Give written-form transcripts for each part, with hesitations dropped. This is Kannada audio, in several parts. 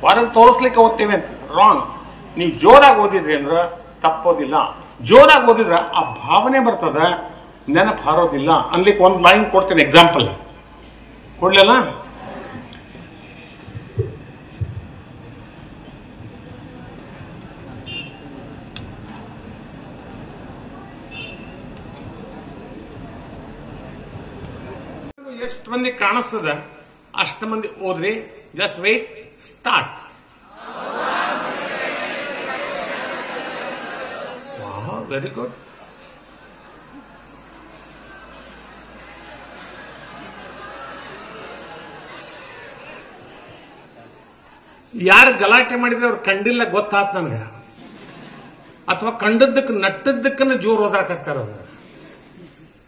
ಹೊರಗೆ ತೋರಿಸ್ಲಿಕ್ಕೆ ಓದ್ತೇವೆ ಅಂತ ರಾಂಗ್. ನೀವು ಜೋರಾಗಿ ಓದಿದ್ರಿ ಅಂದ್ರೆ ತಪ್ಪೋದಿಲ್ಲ. ಜೋರಾಗಿ ಓದಿದ್ರೆ ಆ ಭಾವನೆ ಬರ್ತದೆ, ನೆನಪು ಹಾರೋದಿಲ್ಲ. ಅನ್ಲಿಕ್ಕೆ ಒಂದು ಲೈನ್ ಕೊಡ್ತೇನೆ, ಎಕ್ಸಾಂಪಲ್ ಕೊಡ್ಲಿಲ್ಲ. ಎಷ್ಟು ಮಂದಿ ಕಾಣಿಸ್ತದ ಅಷ್ಟು ಮಂದಿ ಓದ್ರಿ. Just wait, start. Very good. ಯಾರು ಗಲಾಟೆ ಮಾಡಿದ್ರೆ ಅವ್ರು ಕಂಡಿಲ್ಲ ಗೊತ್ತಾತ್ ನನಗೆ, ಅಥವಾ ಕಂಡದ್ದಕ್ಕೆ ನಟ್ಟದ್ದಕ್ಕನ್ನ ಜೋರು ಓದಾಕತ್ತಾರ.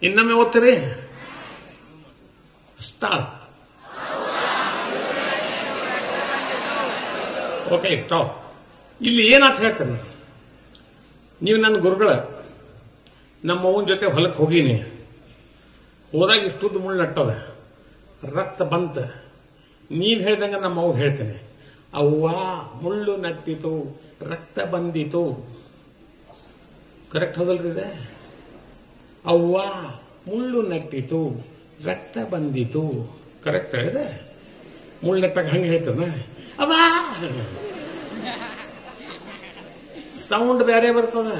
ಇನ್ನೊಮ್ಮೆ ಓದ್ತೀರಿ. ಸ್ಟಾರ್ಟ್. Okay, stop. ಇಲ್ಲಿ ಏನಾತ ಹೇಳ್ತೇನೆ, ನೀವು ನನ್ನ ಗುರುಗಳ, ನಮ್ಮ ಅವನ ಜೊತೆ ಹೊಲಕ್ಕೆ ಹೋಗೀನಿ. ಹೋದಾಗ ಇಷ್ಟುದ್ದು ಮುಳ್ಳು ನಟ್ಟದ, ರಕ್ತ ಬಂತ. ನೀವ್ ಹೇಳ್ದಂಗ ನಮ್ಮ ಅವ್ ಹೇಳ್ತೇನೆ, ಅವ್ವ ಮುಳ್ಳು ನಟ್ಟಿತು, ರಕ್ತ ಬಂದಿತು. ಕರೆಕ್ಟ್ ಹೋದಲ್ರಿ ಇದೆ? ಅವ್ವ ಮುಳ್ಳು ನಟ್ಟಿತು, ರಕ್ತ ಬಂದಿತು. ಕರೆಕ್ಟ್ ಇದೆ? ಮುಳ್ಳು ನಟ್ಟಾಗ ಹಂಗೆ ಹೇಳ್ತಾನ ಅವ್ವ. ಸೌಂಡ್ ಬೇರೆ ಬರ್ತದ.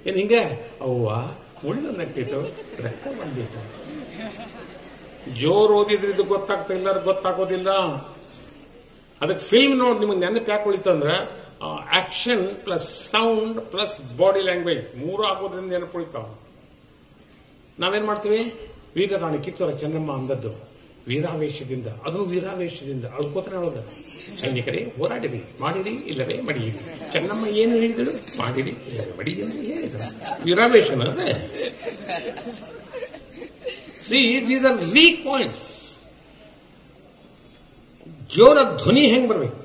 ಏನ್ ಹಿಂಗೆ? ಅವ್ವ ಮುಳ್ಳು ನಟ್ಟಿತು, ರಕ್ತ ಬಂದಿತು. ಜೋರ್ ಓದಿದ್ರೆ ಇದು ಗೊತ್ತಾಗ್ತಾ ಇಲ್ಲ, ಗೊತ್ತಾಗೋದಿಲ್ಲ. ಅದಕ್ಕೆ ಫಿಲ್ಮ್ ನೋಡಿ ನಿಮಗೆ ನೆನಪು ಯಾಕೆ ಉಳಿತಂದ್ರೆ action plus sound plus body language ಮೂರು ಆಗೋದ್ರಿಂದ ನೆನಪು ಉಳಿತಾವ. ನಾವೇನ್ ಮಾಡ್ತೀವಿ? ವೀರರಾಣಿ ಕಿತ್ತೂರ ಚೆನ್ನಮ್ಮ ಅಂದದ್ದು ವೀರಾವೇಶದಿಂದ, ಅದನ್ನು ವೀರಾವೇಶದಿಂದ ಅಳ್ಕೋತಾನೆ ಹೇಳೋದು. ಸೈನಿಕರೇ ಹೋರಾಡಿರಿ, ಮಾಡಿರಿ ಇಲ್ಲವೇ ಮಡಿಯಿರಿ. ಚೆನ್ನಮ್ಮ ಏನು ಹೇಳಿದಳು? ಮಾಡಿರಿ ಇಲ್ಲವೇ ಮಡಿಯಿರಿ ಅಂತ ಹೇಳಿದ್ರು. ವೀರಾವೇಶನ ಅದೇ. See, these are weak points. ಜೋರ ಧ್ವನಿ ಹೆಂಗ್ ಬರ್ಬೇಕು?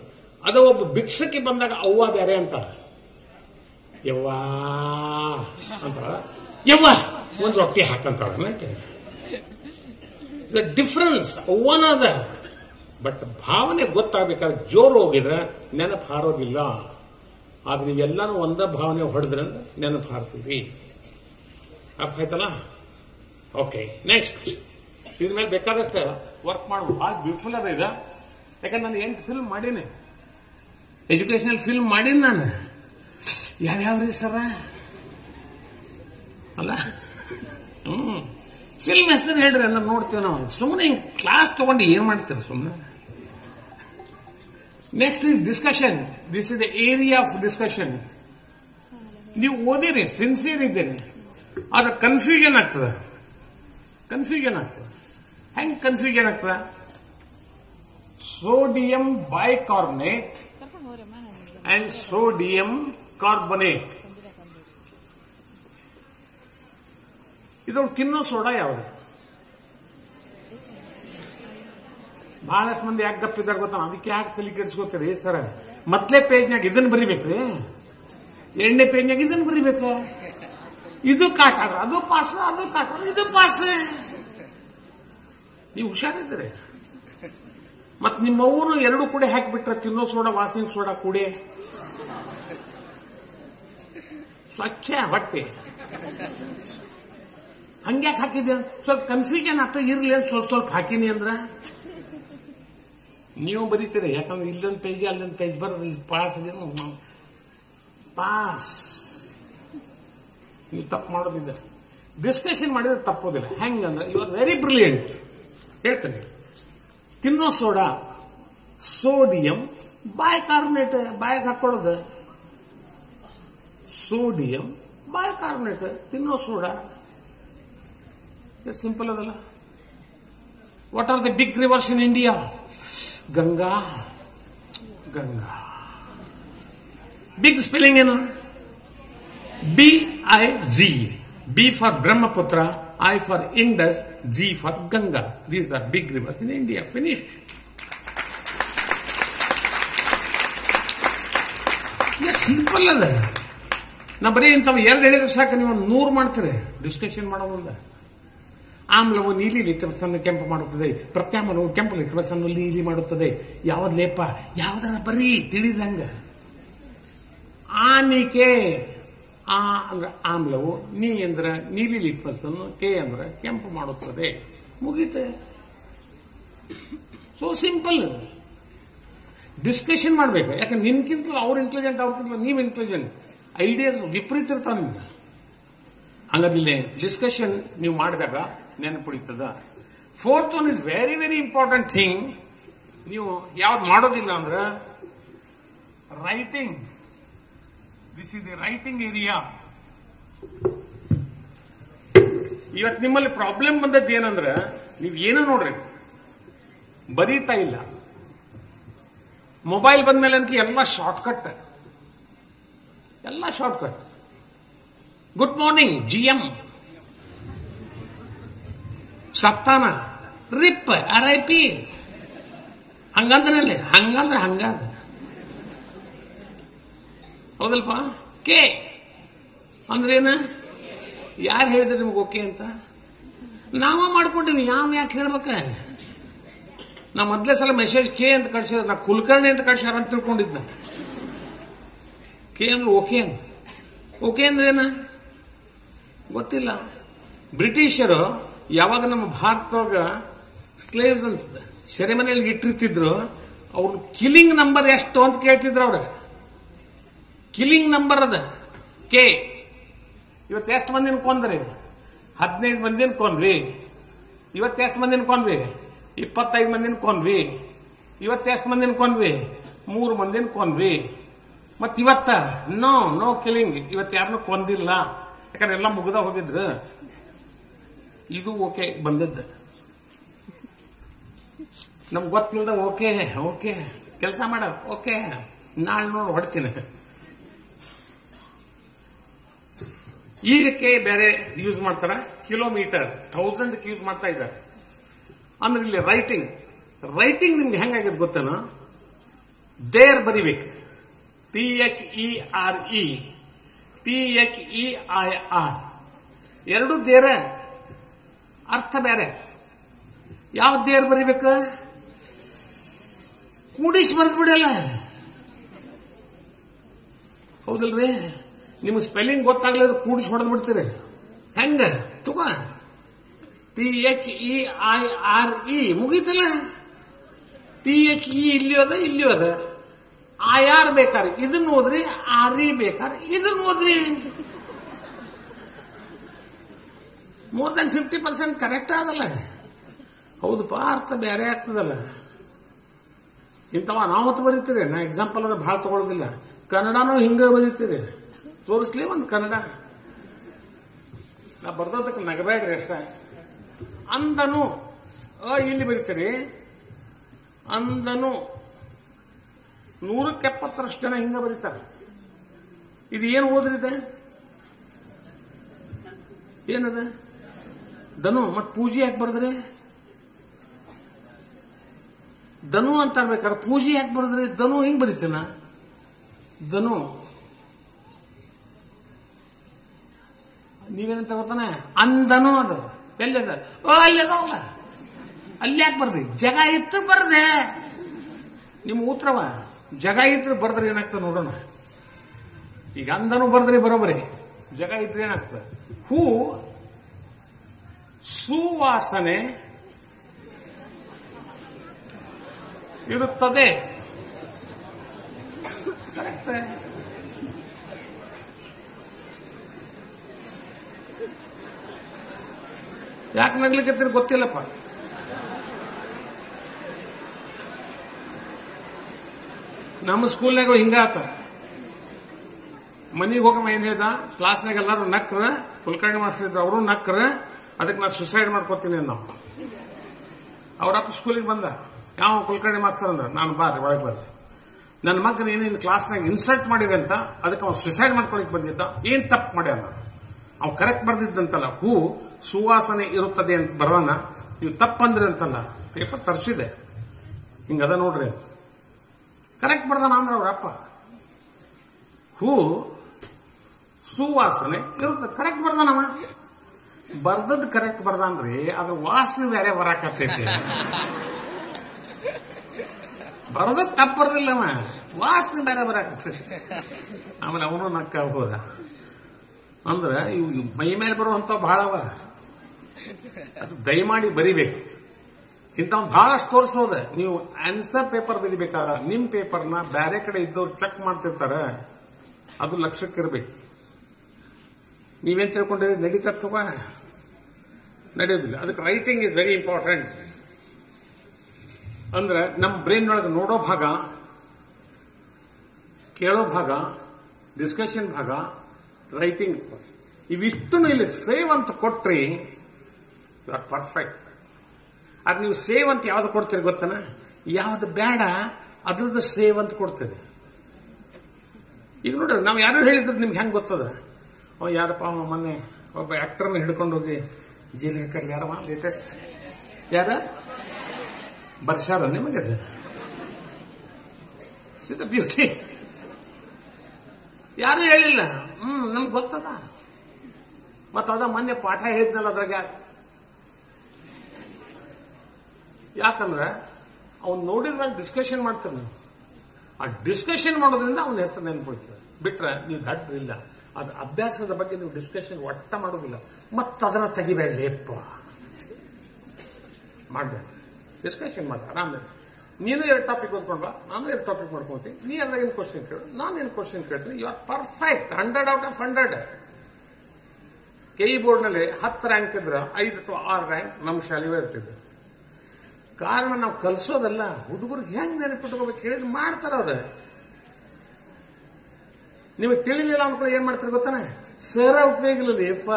ಅದು ಒಬ್ಬ ಭಿಕ್ಷಕ್ಕೆ ಬಂದಾಗ ಅವ್ವ ಬೇರೆ ಅಂತ, ಯವ್ವಾ ಅಂತ, ಯವ್ವ ಒಂದು ರೊಟ್ಟಿ ಹಾಕಂತಾಳ. ಡಿಫರೆನ್ಸ್ ಅವ್ವನದ. ಬಟ್ ಭಾವನೆ ಗೊತ್ತಾಗಬೇಕಾದ್ರೆ ಜೋರು ಹೋಗಿದ್ರೆ ನೆನಪು ಹಾರೋದಿಲ್ಲ. ಆದ್ರೆ ನೀವೆಲ್ಲಾನು ಒಂದ ಭಾವನೆ ಹೊಡೆದ್ರೆ ನೆನಪು ಹಾರ್ತೀವಿ. ಅರ್ಥ ಆಯ್ತಲ್ಲ? Okay, next. ಇದ್ರ ಮೇಲೆ ಬೇಕಾದಷ್ಟು ವರ್ಕ್ ಮಾಡ್ಬೋದು. ಭಾಳ ಬ್ಯೂಟಿಫುಲ್ ಅದ ಇದು. ಯಾಕಂದ್ರೆ ನಾನು 8 ಫಿಲ್ಮ್ ಮಾಡೀನಿ, ಎಜುಕೇಶನಲ್ ಫಿಲ್ಮ್ ಮಾಡೀನಿ ನಾನು. ಯಾವ್ಯಾವ್ರಿ ಸರ ಅಲ್ಲ? ಫಿಲ್ಮ್ ಹೆಸರು ಹೇಳ್ರಿ ಅಂದ್ರೆ ನೋಡ್ತೀವಿ ನಾವು. ಸುಮ್ಮನೆ ಕ್ಲಾಸ್ ತಗೊಂಡು ಏನ್ ಮಾಡ್ತೀರಿ ಸುಮ್ಮನೆ? Next is discussion. This is the area of discussion. ನೀವು ಓದಿರಿ, ಸಿನ್ಸಿಯರ್ ಇದ್ದೀರಿ, ಆದ್ರೆ ಕನ್ಫ್ಯೂಷನ್ ಆಗ್ತದೆ. ಹೆಂಗ್ ಕನ್ಫ್ಯೂಷನ್ ಆಗ್ತದೆ? Sodium bicarbonate and sodium carbonate. ಇದ್ರೊಳಗೆ ತಿನ್ನೋ ಸೋಡಾ ಯಾವುದು? ಬಹಳಷ್ಟು ಮಂದಿ ಯಾಕೆ ಗಪ್ಪಿದ್ದಾರೆ ಗೊತ್ತಾ? ಅದಕ್ಕೆ ಯಾಕೆ ತಲೆ ಕೆಡಿಸ್ಕೋತೀರಿ ಸರ? ಮೊದಲೇ ಪೇಜ್ನಾಗ ಇದನ್ನ ಬರಿಬೇಕ್ರಿ, 2ನೇ ಪೇಜ್ನಾಗ ಇದನ್ನ ಬರಿಬೇಕು. ಇದು ಕಾಟ, ಅದು ಪಾಸ್, ಅದು ಕಾಟ, ಇದು ಪಾಸ್. ನೀವು ಹುಷಾರಿದ್ದೀರಿ. ಮತ್ ನಿಮ್ಮವನು 2 ಕೂಡ ಹಾಕಿಬಿಟ್ರೆ ತಿನ್ನೋ ಸೋಡಾ ವಾಸಿಂಗ್ ಸೋಡಾ ಕೂಡೆ ಸ್ವಚ್ಛ ಹೊಟ್ಟೆ. ಹಂಗ್ಯಾಕೆ ಹಾಕಿದ್ದೆ? ಸ್ವಲ್ಪ ಕನ್ಫ್ಯೂಷನ್ ಆಗ್ತದೆ, ಇರ್ಲಿ ಅಂತ ಸ್ವಲ್ಪ ಹಾಕಿನಿ ಅಂದ್ರ ನೀವು ಬರೀತೀರಿ. ಯಾಕಂದ್ರೆ ಇಲ್ಲೊಂದು ಪೇಜ್ ಅಲ್ಲೊಂದು ಪೇಜ್ ಬರೋದು. Pass pass. ನೀವು ತಪ್ಪು ಮಾಡೋದಿಲ್ಲ. ಡಿಸ್ಕಷನ್ ಮಾಡಿದ್ರೆ ತಪ್ಪೋದಿಲ್ಲ. ಹೆಂಗಂದ್ರೆ ಯು ಆರ್ ವೆರಿ ಬ್ರಿಲಿಯಂಟ್. ಹೇಳ್ತೇನೆ, ತಿನ್ನೋ ಸೋಡಾ ಸೋಡಿಯಂ ಬೈಕಾರ್ಬನೇಟ್. ಬಾಯಿಗೆ ಹಾಕೊಳ್ಳೋದು ಸೋಡಿಯಂ ಬೈಕಾರ್ಬನೇಟ್, ತಿನ್ನೋ ಸೋಡಾ. ಸಿಂಪಲ್ ಅದಲ್ಲ? What are the big rivers in India? Ganga. Big spelling ಏನು? BIG. B for Brahmaputra, I for Indus, G for Ganga. These are big rivers in India. Finished. Simple ಅದ. ನಾ ಬರೀ ಇಂಥವು 2 ಹೇಳಿದ್ರೆ ಸಾಕು, ನೀವು 100 ಮಾಡ್ತೀರಿ ಡಿಸ್ಕಷನ್ ಮಾಡೋ ಮುಂದೆ. ಆಮ್ಲವು ನೀಲಿ ಲಿಟ್ಮಸ್ ಅನ್ನು ಕೆಂಪು ಮಾಡುತ್ತದೆ, ಪ್ರತ್ಯಾಮ್ಲವು ಕೆಂಪು ಲಿಟ್ಮಸ್ ಅನ್ನು ನೀಲಿ ಮಾಡುತ್ತದೆ. ಯಾವ್ದು ಲೇಪ? ಯಾವ್ದರ ಬರೀ ತಿಳಿದಂಗ. ಆನಿಕೆ, ಆ ಅಂದ್ರೆ ಆಮ್ಲವು, ನೀ ಅಂದ್ರೆ ನೀಲಿ ಲಿಟ್ಮಸ್ ಅನ್ನು, ಕೆ ಅಂದ್ರೆ ಕೆಂಪು ಮಾಡುತ್ತದೆ. ಮುಗೀತೆ. So simple. ಡಿಸ್ಕಷನ್ ಮಾಡ್ಬೇಕು. ಯಾಕಂದ್ರೆ ನಿನ್ಕಿಂತಲೂ ಅವ್ರು ಇಂಟೆಲಿಜೆಂಟ್, ಅವ್ರಿಗಿಂತಲೂ ನೀವು ಇಂಟೆಲಿಜೆಂಟ್. ಐಡಿಯಾಸ್ ವಿಪರೀತ ಇರ್ತಾವ ನಿಮ್ಗೆ. ಹಂಗಾದ್ರೆ ಡಿಸ್ಕಷನ್ ನೀವು ಮಾಡಿದಾಗ ನೆನಪುಳಿತದ. Fourth one is very very important thing. ನೀವು ಯಾವ್ದು ಮಾಡೋದಿಲ್ಲ ಅಂದ್ರೆ writing. This is the writing area. ಇವತ್ತು ನಿಮ್ಮಲ್ಲಿ ಪ್ರಾಬ್ಲಮ್ ಬಂದದ್ದು ಏನಂದ್ರೆ ನೀವು ಏನೋ ನೋಡ್ರಿ ಬರೀತಾ ಇಲ್ಲ. ಮೊಬೈಲ್ ಬಂದ್ಮೇಲೆ ಅಂತ ಎಲ್ಲ ಶಾರ್ಟ್ಕಟ್, ಎಲ್ಲ shortcut. Good morning GM, ಸಪ್ತಾನ, RIP, RIP, ಹಂಗಂದ್ರೆ ಹಂಗಂದ್ರೆ ಹಂಗಾದ. ಹೌದಲ್ಪ? ಕೆ ಅಂದ್ರೇನ? ಯಾರು ಹೇಳಿದ್ರೆ ನಿಮ್ಗೆ ಓಕೆ ಅಂತ? ನಾವ ಮಾಡ್ಕೊಂಡಿವಿ. ಯಾಕೆ ಹೇಳ್ಬೇಕ? ನಾ ಮೊದಲೇ ಸಲ ಮೆಸೇಜ್ ಕೆ ಅಂತ ಕಳ್ಸಿದ್ರೆ ನಾ ಕುಲಕರ್ಣಿ ಅಂತ ಕಳ್ಸ್ಯಾರ ಅಂತ ತಿಳ್ಕೊಂಡಿದ್ದ. ಕೆ ಅಂದ್ರೆ ಓಕೆ ಅಂತ. ಓಕೆ ಅಂದ್ರೇನ ಗೊತ್ತಿಲ್ಲ. ಬ್ರಿಟಿಷರು ಯಾವಾಗ ನಮ್ಮ ಭಾರತದೊಳಗ ಸ್ಲೇವ್ಸ್ ಅಂತ ಸೆರೆಮನೆಯಲ್ಲಿ ಇಟ್ಟಿರ್ತಿದ್ರು, ಅವ್ರು ಕಿಲಿಂಗ್ ನಂಬರ್ ಎಷ್ಟು ಅಂತ ಕೇಳ್ತಿದ್ರು. ಅವ್ರ ಕಿಲಿಂಗ್ ನಂಬರ್ ಅದ ಕೆ. ಇವತ್ತು ಎಷ್ಟು ಮಂದಿನ ಕೊಂದ್ರಿ? 15 ಮಂದಿನ ಕೊಂದ್ವಿ. ಇವತ್ತು ಎಷ್ಟು ಮಂದಿನ ಕೊಂದ್ವಿ? 25 ಮಂದಿನ ಕೊಂದ್ವಿ. ಇವತ್ತು ಎಷ್ಟು ಮಂದಿನ ಕೊಂದ್ವಿ? 3 ಮಂದಿನ ಕೊಂದ್ವಿ. ಮತ್ ಇವತ್ತ ನೋ ಕಿಲಿಂಗ್. ಇವತ್ತು ಯಾರನ್ನೂ ಕೊಂದಿಲ್ಲ, ಯಾಕಂದ್ರೆ ಎಲ್ಲ ಮುಗ್ದ ಹೋಗಿದ್ರು. ಇದು ಓಕೆ ಬಂದದ್ದು. ನಮ್ಗೆ ಗೊತ್ತಿಲ್ಲದ ಓಕೆ ಕೆಲಸ ಮಾಡ ಓಕೆ, ನಾಳೆ ನೋಡಿ ಹೊಡ್ತೀನಿ. ಈಗಕ್ಕೆ ಬೇರೆ ಯೂಸ್ ಮಾಡ್ತಾರ, ಕಿಲೋಮೀಟರ್ 1000 ಯೂಸ್ ಮಾಡ್ತಾ ಇದ್ದಾರೆ. ಅಂದ್ರೆ ಇಲ್ಲಿ ರೈಟಿಂಗ್ ನಿಮ್ಗೆ ಹೆಂಗಾಗ್ಯದ ಗೊತ್ತೇನೋ? ದೇರ್ ಬರಿಬೇಕು. THERE, THEIR, ಎರಡು ದೇರ, ಅರ್ಥ ಬೇರೆ. ಯಾವ ದೇರ್ ಬರಿಬೇಕು? ಕೂಡಿಸಿ ಬರೆದು ಬಿಡಲ್ಲ. ಹೌದಲ್ರಿ? ನಿಮ್ ಸ್ಪೆಲ್ಲಿಂಗ್ ಗೊತ್ತಾಗ್ಲಿದ್ರೆ ಕೂಡಿಸಿ ಹೊಡೆದ್ ಬಿಡ್ತೀರಿ. ಹೆಂಗ ತಗೋ? THEIRE ಮುಗೀತಲ್ಲ. THE ಇಲ್ಲಿಯೋ ಅದ. IR ಬೇಕಾರೆ ಇದನ್ನ ಓದ್ರಿ, RE ಬೇಕಾರೆ ಇದನ್ನ ಓದ್ರಿ. ಮೋರ್ ದನ್ 50% ಕರೆಕ್ಟ್ ಆದಲ್ಲ. ಹೌದಪ್ಪ, ಅರ್ಥ ಬೇರೆ ಆಗ್ತದಲ್ಲ. ಇಂಥವ ನಾವತ್ತು ಬರೀತೀರಿ. ನಾ ಎಕ್ಸಾಂಪಲ್ ಅಂದ್ರೆ ಭಾಳ ತಗೊಳ್ಳೋದಿಲ್ಲ. ಕನ್ನಡನೂ ಹಿಂಗ ಬರೀತೀರಿ. ತೋರಿಸ್ಲಿ ಒಂದು ಕನ್ನಡ. ನಾ ಬರ್ದೋದಕ್ಕೆ ನಗಬೇಡ್ರಿ ಅಷ್ಟ. ಅಂದನು ಇಲ್ಲಿ ಬರೀತೀರಿ. ಅಂದನು 170 ಜನ ಹಿಂಗ ಬರೀತಾರೆ. ಇದು ಏನು ಓದ್ರಿದೆ? ಏನದ? ಧನು. ಮತ್ ಪೂಜೆ ಯಾಕೆ ಬರ್ದ್ರಿ? ಧನು ಅಂತ ಬೇಕಾದ್ರೆ ಪೂಜೆ ಯಾಕೆ ಬರ್ದ್ರಿ? ಧನು ಹಿಂಗ್ ಬರೀತೀನ. ಧನು ನೀವೇನಂತ ಗೊತ್ತಾನೆ? ಅಂದನು ಅದು ಎಲ್ಲದ? ಅಲ್ಲದವಲ್ಲ. ಅಲ್ಲಿ ಯಾಕೆ ಬರ್ದಿ? ಜಗ ಇತ್ತು ಬರ್ದೆ. ನಿಮ್ಮ ಉತ್ತರವ ಜಗ ಇತ್ತು ಬರ್ದ್ರೆ ಏನಾಗ್ತದೆ ನೋಡೋಣ. ಈಗ ಅಂದನು ಬರ್ದ್ರಿ ಬರೋಬರಿ, ಜಗ ಇದ್ರೆ ಏನಾಗ್ತದೆ? ಹೂ ಸುವಾಸನೆ ಇರುತ್ತದೆ. ಕರೆಕ್ಟ್. ಯಾಕೆ ನಗ್ಲಿಕ್ಕೆ ಗೊತ್ತಿಲ್ಲಪ್ಪ. ನಮ್ಮ ಸ್ಕೂಲ್ನಾಗ ಹಿಂಗಾತ. ಮನೆಗೆ ಹೋಗಮ್ಮ ಏನ್ ಹೇಳ್ದ? ಕ್ಲಾಸ್ನಾಗ ಎಲ್ಲಾರು ನಕ್ರ, ಕುಲಕರ್ಣಿ ಮಾಸ್ಟರ್ ಇದ್ರು, ಅವರು ನಕ್ರ. ಅದಕ್ಕೆ ನಾ ಸುಸೈಡ್ ಮಾಡ್ಕೋತೀನಿ ನಾವು. ಅವರಪ್ಪ ಸ್ಕೂಲಿಗೆ ಬಂದ. ಯಾವ ಕುಲಕರ್ಣಿ ಮಾಸ್ತರ್ ಅಂದ್ರ, ನಾನು ಬಾರಿ ಒಳಗೆ ಬರ್ರಿ, ನನ್ನ ಮಗನ ಏನೇನು ಕ್ಲಾಸ್ನಾಗ ಇನ್ಸಲ್ಟ್ ಮಾಡಿದೆ ಅಂತ ಅದಕ್ಕೆ ಅವ್ನು ಸುಸೈಡ್ ಮಾಡ್ಕೊಳಕ್ ಬಂದಿದ್ದ. ಏನ್ ತಪ್ಪು ಮಾಡ್ಯಾನ? ಅವ್ನು ಕರೆಕ್ಟ್ ಬರ್ದಿದ್ದಂತಲ್ಲ, ಹೂ ಸುವಾಸನೆ ಇರುತ್ತದೆ ಅಂತ ಬರೋಣ, ನೀವು ತಪ್ಪಂದ್ರಿ ಅಂತಲ್ಲ. ಪೇಪರ್ ತರಿಸಿದೆ, ಹಿಂಗದ ನೋಡ್ರಿ ಅಂತ ಕರೆಕ್ಟ್ ಬರ್ದಾನ ಅಂದ್ರೆ ಅವ್ರಪ್ಪ. ಹೂ ಸುವಾಸನೆ ಇರುತ್ತೆ, ಕರೆಕ್ಟ್ ಬರ್ದಾನವ. ಬರ್ದದ್ ಕರೆಕ್ಟ್ ಬರ್ದಾನ್ರಿ, ಅದ್ರ ವಾಸನೆ ಬೇರೆ ಬರಾಕತ್ತೈತಿ. ಬರ್ದದ್ ತಪ್ಪ ಬರ್ದಿಲ್ಲವ, ವಾಸನೆ ಬೇರೆ ಬರಾಕತ್ತೈತಿ. ಆಮೇಲೆ ಅವನು ನಕ್ಕ ಹೋದ. ಅಂದ್ರೆ ಇವು ಮೈ ಮೇಲೆ ಬರುವಂತ ಬಹಳ ಅವ, ಅದು ದಯಮಾಡಿ ಬರಿಬೇಕು. ಇಂಥವ್ ಬಹಳಷ್ಟು ತೋರಿಸ್ಬೋದ. ನೀವು ಆನ್ಸರ್ ಪೇಪರ್ ಬರಿಬೇಕಾದ ನಿಮ್ ಪೇಪರ್ನ ಬೇರೆ ಕಡೆ ಇದ್ದವ್ರು ಚೆಕ್ ಮಾಡ್ತಿರ್ತಾರ, ಅದು ಲಕ್ಷ್ಯಕ್ಕಿರ್ಬೇಕು. ನೀವೇನ್ ತಿಳ್ಕೊಂಡಿರಿ ನಡೀತತ್ವ ನಡೆಯೋದಿಲ್ಲ. ಅದಕ್ಕೆ ರೈಟಿಂಗ್ ಇಸ್ ವೆರಿ ಇಂಪಾರ್ಟೆಂಟ್. ಅಂದ್ರೆ ನಮ್ಮ ಬ್ರೈನ್ ಒಳಗೆ ನೋಡೋ ಭಾಗ, ಕೇಳೋ ಭಾಗ, ಡಿಸ್ಕಷನ್ ಭಾಗ, ರೈಟಿಂಗ್, ಇವಿಷ್ಟು ಇಲ್ಲಿ ಸೇವ್ ಅಂತ ಕೊಟ್ರಿ ಯು ಆರ್ ಪರ್ಫೆಕ್ಟ್. ಅದು ನೀವು ಸೇವ್ ಅಂತ ಯಾವ್ದು ಕೊಡ್ತೀರಿ ಗೊತ್ತನ? ಯಾವ್ದು ಬೇಡ ಅದ್ರದ್ದು ಸೇವ್ ಅಂತ ಕೊಡ್ತೀರಿ. ಈಗ ನೋಡ್ರಿ, ನಾವು ಯಾರು ಹೇಳಿದ್ರು ನಿಮ್ಗೆ ಹೆಂಗ್ ಗೊತ್ತದ? ಯಾರಪ್ಪ ಮೊನ್ನೆ ಒಬ್ಬ ಆಕ್ಟರ್ನ ಹಿಡ್ಕೊಂಡು ಹೋಗಿ ಜೈಲಿಗೆ ಹಾಕಿ, ಯಾರಮ್ಮ ಲೇಟೆಸ್ಟ್ ಯಾರ ಬರ್ಷಾರ ನಿಮಗೆ ಸೀದಾ ಬ್ಯೂಟಿ ಯಾರು ಹೇಳಿಲ್ಲ. ನಮ್ಗೆ ಗೊತ್ತದ. ಮತ್ತ ಅದ ಮೊನ್ನೆ ಪಾಠ ಹೇಳಿದ್ನಲ್ಲ ಅದ್ರಾಗ. ಯಾಕಂದ್ರೆ ಅವ್ನು ನೋಡಿದ್ರಾಗ ಡಿಸ್ಕಷನ್ ಮಾಡ್ತಾನೆ. ಆ ಡಿಸ್ಕಷನ್ ಮಾಡೋದ್ರಿಂದ ಅವನ ಹೆಸರು ನೆನ್ಪಿಡ್ತದೆ. ಬಿಟ್ರೆ ನೀವು ದಡ್ಡ ಇಲ್ಲ. ಅದು ಅಭ್ಯಾಸದ ಬಗ್ಗೆ ನೀವು ಡಿಸ್ಕಷನ್ ಒಟ್ಟ ಮಾಡೋದಿಲ್ಲ. ಅದನ್ನ ತೆಗಿಬೇಡಪ್ಪ, ಮಾಡ್ಬೇಡ. ಡಿಸ್ಕಷನ್ ಮಾಡ ಆರಾಮ. ನೀನು 2 ಟಾಪಿಕ್ ಓದ್ಕೊಂಡ್ಬಾ, ನಾನು 2 ಟಾಪಿಕ್ ಮಾಡ್ಕೊಂತೀನಿ. ನೀ ಅದ್ರಾಗ ಏನು ಕ್ವಶನ್ ಕೇಳು, ನಾನು ಏನು ಕ್ವಶನ್ ಕೇಳ್ತೀನಿ. You are perfect. 100 out of 100. KE ಬೋರ್ಡ್ನಲ್ಲಿ 10 ರ್ಯಾಂಕ್ ಇದ್ರೆ 5 ಅಥವಾ 6 ರ್ಯಾಂಕ್ ನಮ್ಮ ಶಾಲೆಯೇ ಇರ್ತಿದ್ದೆ. ಕಾರಣ ನಾವು ಕಲ್ಸೋದಲ್ಲ, ಹುಡುಗರಿಗೆ ಹೆಂಗ್ ನೆನಪಿಟ್ಕೋಬೇಕು ಹೇಳಿದ್ರೆ ಮಾಡ್ತಾರ ಅವ್ರ. ನಿಮಗೆ ತಿಳಿಲಿಲ್ಲ ಅನ್ಕೊಳ್ಳಿ ಏನ್ ಮಾಡ್ತಾರೆ ಗೊತ್ತಾನೆ? ಸರ ಉಪಯೋಗಿಲ್ಲ ಅಪ್ಪ,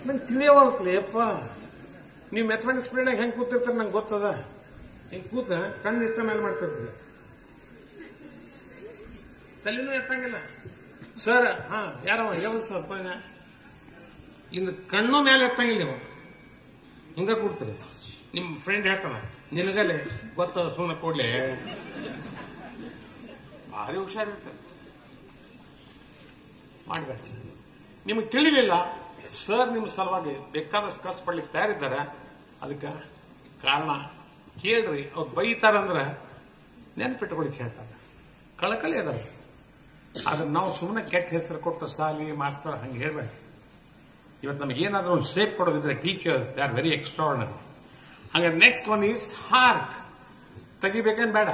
ನಂಗೆ ತಿಳಿಯೋವಾಗ್ಲಿ ಅಪ್ಪ. ನೀವು ಮ್ಯಾಥಮೆಟಿಕ್ಸ್ ಪೀರಿಯಡ್ ಹೆಂಗ್ ಕೂತಿರ್ತಾರೆ ನಂಗೆ ಗೊತ್ತದ. ಹಿಂಗ್ ಕೂತ ಕಣ್ಣು ಇಷ್ಟ ಮೇಲೆ ಮಾಡ್ತಿರ್ತೀವಿ, ತಲೆನೂ ಎತ್ತಂಗಿಲ್ಲ. ಸರ್ ಯಾರವ ಯಾವ ಸ್ವಲ್ಪ ಇನ್ನು ಕಣ್ಣು ಮೇಲೆ ಎತ್ತಂಗಿಲ್ಲ. ನೀವು ಹಿಂಗ ಕೂಡ್ತೀರಿ. ನಿಮ್ ಫ್ರೆಂಡ್ ಹೇಳ್ತಾನ, ನಿನಗಲ್ಲೇ ಗೊತ್ತದ ಸುಮ್ಮನೆ ಕೊಡ್ಲೆ. ಭಾರಿ ಹುಷಾರಿರ್ತಾರೆ. ಮಾಡ್ಬೇಡ. ನಿಮಗೆ ತಿಳಿಲಿಲ್ಲ, ಸರ್ ನಿಮ್ಮ ಸಲುವಾಗಿ ಬೇಕಾದಷ್ಟು ಕಷ್ಟಪಡ್ಲಿಕ್ಕೆ ತಯಾರಿದ್ದಾರೆ. ಅದಕ್ಕೆ ಕಾರಣ ಕೇಳ್ರಿ. ಅವ್ರು ಬೈತಾರಂದ್ರೆ ನೆನ್ಪಿಟ್ಕೊಳಿಕ್ ಹೇಳ್ತಾರೆ, ಕಳಕಳಿ ಅದಾರ. ಆದ್ರೆ ನಾವು ಸುಮ್ಮನೆ ಕೆಟ್ಟ ಹೆಸರು ಕೊಟ್ಟು ಸಾಲಿ ಮಾಸ್ತರ್ ಹಂಗೆ ಹೇಳ್ಬೇಡ. ಇವತ್ತು ನಮಗೆ ಏನಾದ್ರೂ ಒಂದು ಸೇಫ್ ಕೊಡೋದಿದ್ರೆ teachers they are very extraordinary. ಹಾಗೆ ನೆಕ್ಸ್ಟ್ ಒನ್ ಈಸ್ ಹಾರ್ಟ್. ತೆಗಿಬೇಕೇನು ಬೇಡ?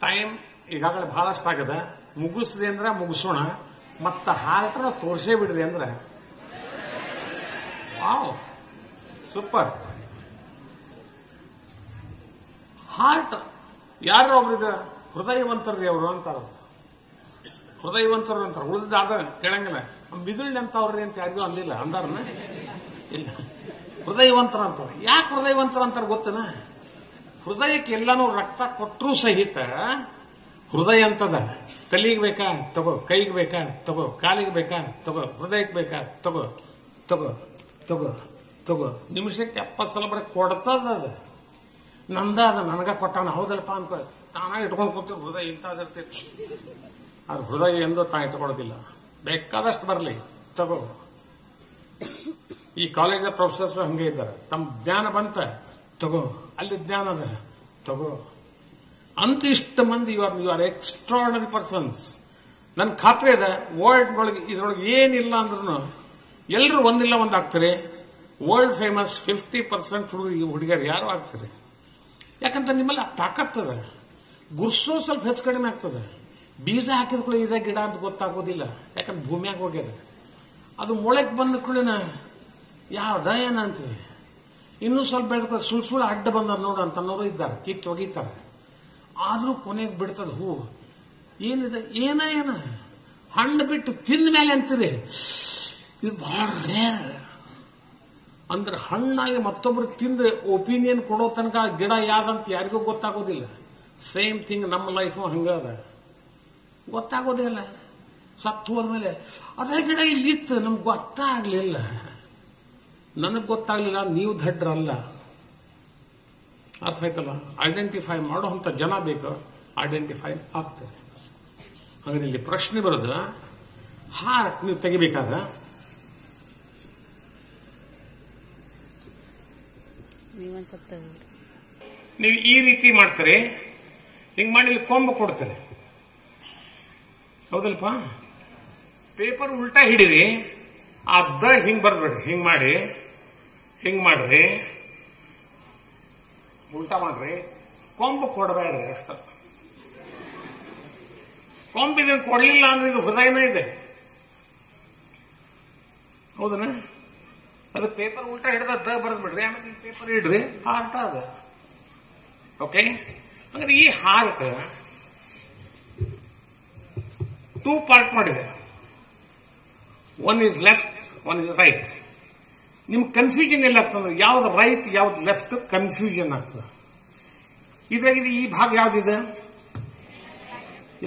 ಟೈಮ್ ಈಗಾಗಲೇ ಬಹಳಷ್ಟು ಆಗದ. ಮುಗಿಸ್ರಿ ಅಂದ್ರೆ ಮುಗಿಸೋಣ, ಮತ್ತ ಹಾರ್ಟ್ನ ತೋರ್ಸೇ ಬಿಡ್ರಿ ಅಂದ್ರೆ ವಾವ್ ಸೂಪರ್. ಹಾರ್ಟ್ ಯಾರು ಒಬ್ರಿದ ಹೃದಯವಂತರ್ರಿ ಅವರು ಅಂತಾರ. ಹೃದಯವಂತರು ಅಂತಾರ. ಉಳಿದಾದ ಕೇಳಂಗಿಲ್ಲ. ಬಿದುಳ್ಳಿ ಅಂತವ್ರಿ ಅಂತ ಯಾರಿಗೂ ಅಂದಿಲ್ಲ. ಅಂದಾರನ ಇಲ್ಲ. ಹೃದಯವಂತರ ಅಂತಾರ. ಯಾಕೆ ಹೃದಯವಂತರ ಅಂತಾರ ಗೊತ್ತನ? ಹೃದಯಕ್ಕೆ ಎಲ್ಲಾನು ರಕ್ತ ಕೊಟ್ಟರೂ ಸಹಿತ ಹೃದಯ ಅಂತದ. ತಲೆಗೆ ಬೇಕಾ ತಗೋ, ಕೈಗೆ ಬೇಕಾ ತಗೋ, ಕಾಲಿಗೆ ಬೇಕಾ ತಗೋ, ಹೃದಯಕ್ಕೆ ಬೇಕಾ ತಗೋ ತಗೋ ತಗೋ ತಗೋ. ನಿಮಿಷಕ್ಕೆ 70 ಸಲ ಬರೀ ಕೊಡ್ತದ. ಅದು ನಂದ ಅದ, ನನಗ ಕೊಟ್ಟಾನ ಹೌದಲ್ಪ ಅನ್ಕೋ. ತಾನ ಇಟ್ಕೊಂಡು ಕೂತು ಹೃದಯ ಇಂಥದಿರ್ತಿತ್ತು. ಅದು ಹೃದಯ ಎಂದೂ ತಾ ಇಟ್ಕೊಳ್ಳೋದಿಲ್ಲ. ಬೇಕಾದಷ್ಟು ಬರಲಿ ತಗೋ. ಈ ಕಾಲೇಜ್ ಪ್ರೊಫೆಸರ್ಸ್ ಹಂಗೆ ಇದ್ದಾರೆ. ತಮ್ಮ ಜ್ಞಾನ ಬಂತ ತಗೋ, ಅಲ್ಲಿ ಜ್ಞಾನ ಅದ ತಗೋ ಅಂತ. ಇಷ್ಟು ಮಂದಿ ಯು ಆರ್ ಎಕ್ಸ್ಟ್ರಾರ್ಡಿನರಿ ಪರ್ಸನ್ಸ್. ನನ್ನ ಖಾತ್ರಿ ಅದ ವರ್ಲ್ಡ್ ಒಳಗೆ ಇದ್ರೊಳಗೆ ಏನಿಲ್ಲ ಅಂದ್ರೂ ಎಲ್ಲರೂ ಒಂದಿಲ್ಲ ಒಂದಾಗ್ತಾರೆ. ವರ್ಲ್ಡ್ ಫೇಮಸ್ 50% ಹುಡುಗಿಯರು ಯಾರು ಆಗ್ತಾರೆ. ಯಾಕಂತ ನಿಮ್ಮಲ್ಲಿ ತಾಕತ್ತದ. ಗುರ್ಸೋ ಸ್ವಲ್ಪ ಹೆಚ್ಚು ಕಡಿಮೆ ಆಗ್ತದೆ. ಬೀಜ ಹಾಕಿದ ಕೂಡ ಇದೇ ಗಿಡ ಅಂತ ಗೊತ್ತಾಗೋದಿಲ್ಲ. ಯಾಕಂದ್ರೆ ಭೂಮಿಯಾಗ ಹೋಗ್ಯದ. ಅದು ಮೊಳಕ್ಕೆ ಬಂದ ಕೂಡನ ಯಾವ್ದ ಏನಂತೀವಿ. ಇನ್ನೂ ಸ್ವಲ್ಪ ಬೆಳೆದ ಸುಳ್ಳು ಅಡ್ಡ ಬಂದ ನೋಡು ಅಂತ ಅನ್ನೋರು ಇದ್ದಾರೆ. ಕಿತ್ತು ಒಗಿತಾರೆ. ಆದ್ರೂ ಕೊನೆಗೆ ಬಿಡ್ತದ ಹೂ. ಏನಿದೆ ಏನ ಹಣ್ಣು ಬಿಟ್ಟು ತಿಂದ ಮೇಲೆ ಅಂತೀರಿ ಇದು ಬಹಳ ರೇರ್. ಅಂದ್ರೆ ಹಣ್ಣಾಗಿ ಮತ್ತೊಬ್ರು ತಿಂದ್ರೆ ಒಪಿನಿಯನ್ ಕೊಡೋ ತನಕ ಗಿಡ ಯಾವ್ದಂತ ಯಾರಿಗೂ ಗೊತ್ತಾಗೋದಿಲ್ಲ. ಸೇಮ್ ಥಿಂಗ್ ನಮ್ಮ ಲೈಫು ಹಂಗದ. ಗೊತ್ತಾಗೋದೇ ಇಲ್ಲ. ಸತ್ತು ಹೋದ್ಮೇಲೆ ಅದೇ ಗಿಡ ಇಲ್ಲಿ ಇತ್ತು, ನಮ್ಗೆ ಗೊತ್ತಾಗ್ಲಿಲ್ಲ. ನನಗೆ ಗೊತ್ತಾಗ್ಲಿಲ್ಲ, ನೀವು ದಡ್ರಲ್ಲ. ಅರ್ಥ ಆಯ್ತಲ್ಲ? ಐಡೆಂಟಿಫೈ ಮಾಡುವಂತ ಜನ ಬೇಕು, ಐಡೆಂಟಿಫೈ ಆಗ್ತದೆ. ಹಾಗೆ ಇಲ್ಲಿ ಪ್ರಶ್ನೆ ಬರೋದು, ಹಾರ್ಟ್ ನೀವು ತೆಗಿಬೇಕಾದ ನೀವು ಈ ರೀತಿ ಮಾಡ್ತೀರಿ, ಹಿಂಗ್ ಮಾಡಿ ಇಲ್ಲಿ ಕೊಂಬ ಕೊಡ್ತೀರಿ, ಹೌದಲ್ಪ? ಪೇಪರ್ ಉಲ್ಟಾ ಹಿಡೀರಿ, ಅದ ಹಿಂಗ್ ಬರ್ದ್ಬಿಡ್ರಿ, ಹಿಂಗ್ ಮಾಡ್ರಿ, ಉಲ್ಟಾ ಮಾಡ್ರಿ, ಕೊಂಬ ಕೊಡಬೇಡ್ರಿ ಅಷ್ಟ. ಕೊಂಬ ಇದನ್ನು ಕೊಡ್ಲಿಲ್ಲ ಅಂದ್ರೆ ಇದು ಹೃದಯನೇ ಇದೆ, ಹೌದನ? ಅದು ಪೇಪರ್ ಉಲ್ಟಾ ಹಿಡ್ದ ಬರ್ದ್ಬಿಡ್ರಿ, ಆಮೇಲೆ ಪೇಪರ್ ಇಡ್ರಿ, ಹಾರ್ಟ್ ಅದ. ಓಕೆ, ಅಂದ್ರೆ ಈ ಹಾರ್ಟ್ 2 ಪಾರ್ಟ್ ಮಾಡಿದೆ, one is left, one is right. ನಿಮ್ಗೆ ಕನ್ಫ್ಯೂಷನ್ ಎಲ್ಲ ಆಗ್ತದೆ, ಯಾವ್ದು ರೈಟ್ ಯಾವ್ದು ಲೆಫ್ಟ್ ಕನ್ಫ್ಯೂಷನ್ ಆಗ್ತದೆ. ಇದ್ರಾಗಿದೆ ಈ ಭಾಗ ಯಾವ್ದಿದೆ,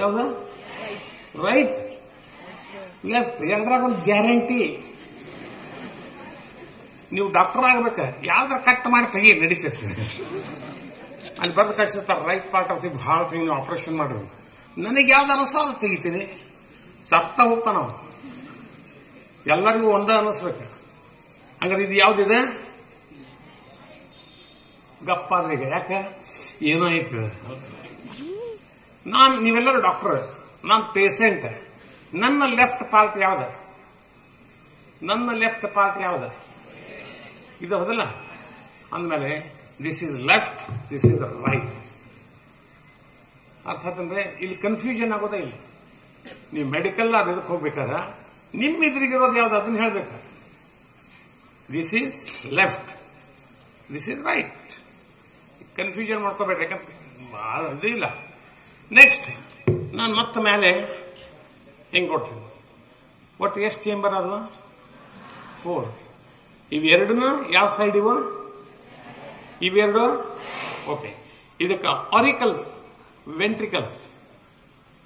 ಯಾವ್ದು ರೈಟ್ ಲೆಫ್ಟ್, ಎರಡರಾಗ ಒಂದು ಗ್ಯಾರಂಟಿ. ನೀವು ಡಾಕ್ಟರ್ ಆಗ್ಬೇಕ, ಯಾವ್ದಾರ ಕಟ್ ಮಾಡಿ ತೆಗಿ ನಡೀತೈತೆ. ಅಲ್ಲಿ ಬರ್ದು ಕಳಿಸಿರ್ತಾರೆ ರೈಟ್ ಪಾರ್ಟ್ ಆಫ್ ದಿ ಭಾಳ ನೀವು ಆಪರೇಷನ್ ಮಾಡಿದ್ರು. ನನಗೆ ಯಾವ್ದಾರ ಸಾಲ ತೆಗಿತೀನಿ, ಸತ್ತ ಹೋಗ್ತಾನ. ಎಲ್ಲರಿಗೂ ಒಂದ ಅನ್ನಿಸ್ಬೇಕು. ಹಂಗಾರೆ ಇದು ಯಾವ್ದಿದೆ, ಗಪ್ಪಾದ್ರೀಗ, ಯಾಕೆ ಏನೋ ಐತೆ. ನೀವೆಲ್ಲರೂ ಡಾಕ್ಟರ್, ನಾನು ಪೇಷಂಟ್. ನನ್ನ ಲೆಫ್ಟ್ ಪಾರ್ಟ್ ಯಾವ್ದು, ಇದು ಹೌದಲ್ಲ? ಅಂದಮೇಲೆ this is left, this is right. ಅರ್ಥ ಆತಂದ್ರೆ ಇಲ್ಲಿ ಕನ್ಫ್ಯೂಷನ್ ಆಗೋದೇ ಇಲ್ಲ. ನೀವು ಮೆಡಿಕಲ್ ಅದಕ್ಕೆ ಹೋಗ್ಬೇಕಾದ್ರೆ ನಿಮ್ಮ ಇದ್ರಿಗಿರೋದು ಯಾವ್ದು ಅದನ್ನ ಹೇಳ್ಬೇಕು. This is left, this is right. Confusion ಮಾಡ್ಕೋಬೇಡ್ರಿ, ಯಾಕಂದ್ರೆ ಬಹಳ ಇದು ಇಲ್ಲ. ನೆಕ್ಸ್ಟ್ ನಾನು ಮತ್ತೆ ಮೇಲೆ ಹೆಂಗ್ ಕೊಡ್ತೀನಿ, ಒಟ್ಟು ಎಷ್ಟು ಚೇಂಬರ್ ಅದು? 4. ಇವೆರಡನ್ನ ಯಾವ ಸೈಡ್ ಇವು? ಇವೆರಡು. ಓಕೆ, ಇದಕ್ಕೆ ಆರಿಕಲ್ಸ್, ವೆಂಟ್ರಿಕಲ್ಸ್.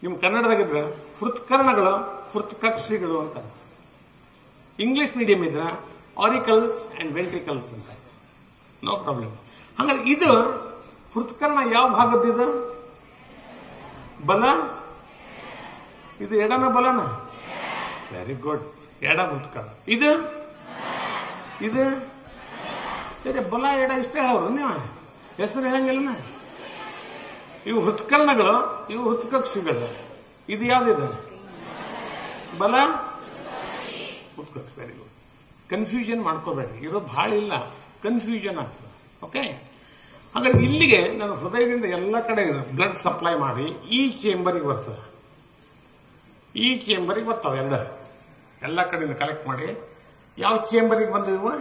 ನಿಮ್ಮ ಕನ್ನಡದಾಗಿದ್ರೆ ಹೃತ್ಕರ್ಣಗಳು, ಹೃತ್ಕಕ್ಷಿಗಳು ಅಂತ. ಇಂಗ್ಲಿಷ್ ಮೀಡಿಯಂ ಇದ್ರೆ ಆರಿಕಲ್ಸ್ ಅಂಡ್ ವೆಂಟ್ರಿಕಲ್ಸ್ ಅಂತ. No problem. ಹಾಗಾದ್ರೆ ಇದು ಹೃತ್ಕರ್ಣ ಯಾವ ಭಾಗದ್ದು? ಬಲ. ಇದು ಎಡನ ಬಲನ? ವೆರಿ ಗುಡ್, ಎಡ ಹೃತ್ಕರ್ಣ. ಇದು ಸರಿ, ಬಲ ಎಡ ಇಷ್ಟೇ ಅವ್ರು, ನೀವು ಹೆಸರು ಹೇಳಂಗಿಲ್ಲ. ಇವು ಹೃತ್ಕರ್ಣಗಳು, ಇವು ಹೃತ್ಕಕ್ಷಿಗಳು. ಇದು ಯಾವ್ದಿದೆ? ಬಲ, ಹೃತ್ಕಕ್ಷ. Very good. ಕನ್ಫ್ಯೂಷನ್ ಮಾಡ್ಕೋಬೇಡ್ರಿ, ಇರೋದು ಭಾಳ ಇಲ್ಲ, ಕನ್ಫ್ಯೂಷನ್ ಆಗ್ತದೆ. ಓಕೆ, ಹಾಗಾಗಿ ಇಲ್ಲಿಗೆ ನಾನು ಹೃದಯದಿಂದ ಎಲ್ಲ ಕಡೆ ಬ್ಲಡ್ ಸಪ್ಲೈ ಮಾಡಿ ಈ ಚೇಂಬರಿಗೆ ಬರ್ತದೆ. ಈ ಚೇಂಬರಿಗೆ ಬರ್ತಾವೆ ಎಲ್ಲ ಕಡೆಯಿಂದ ಕಲೆಕ್ಟ್ ಮಾಡಿ. ಯಾವ ಚೇಂಬರಿಗೆ ಬಂದು ಇವು?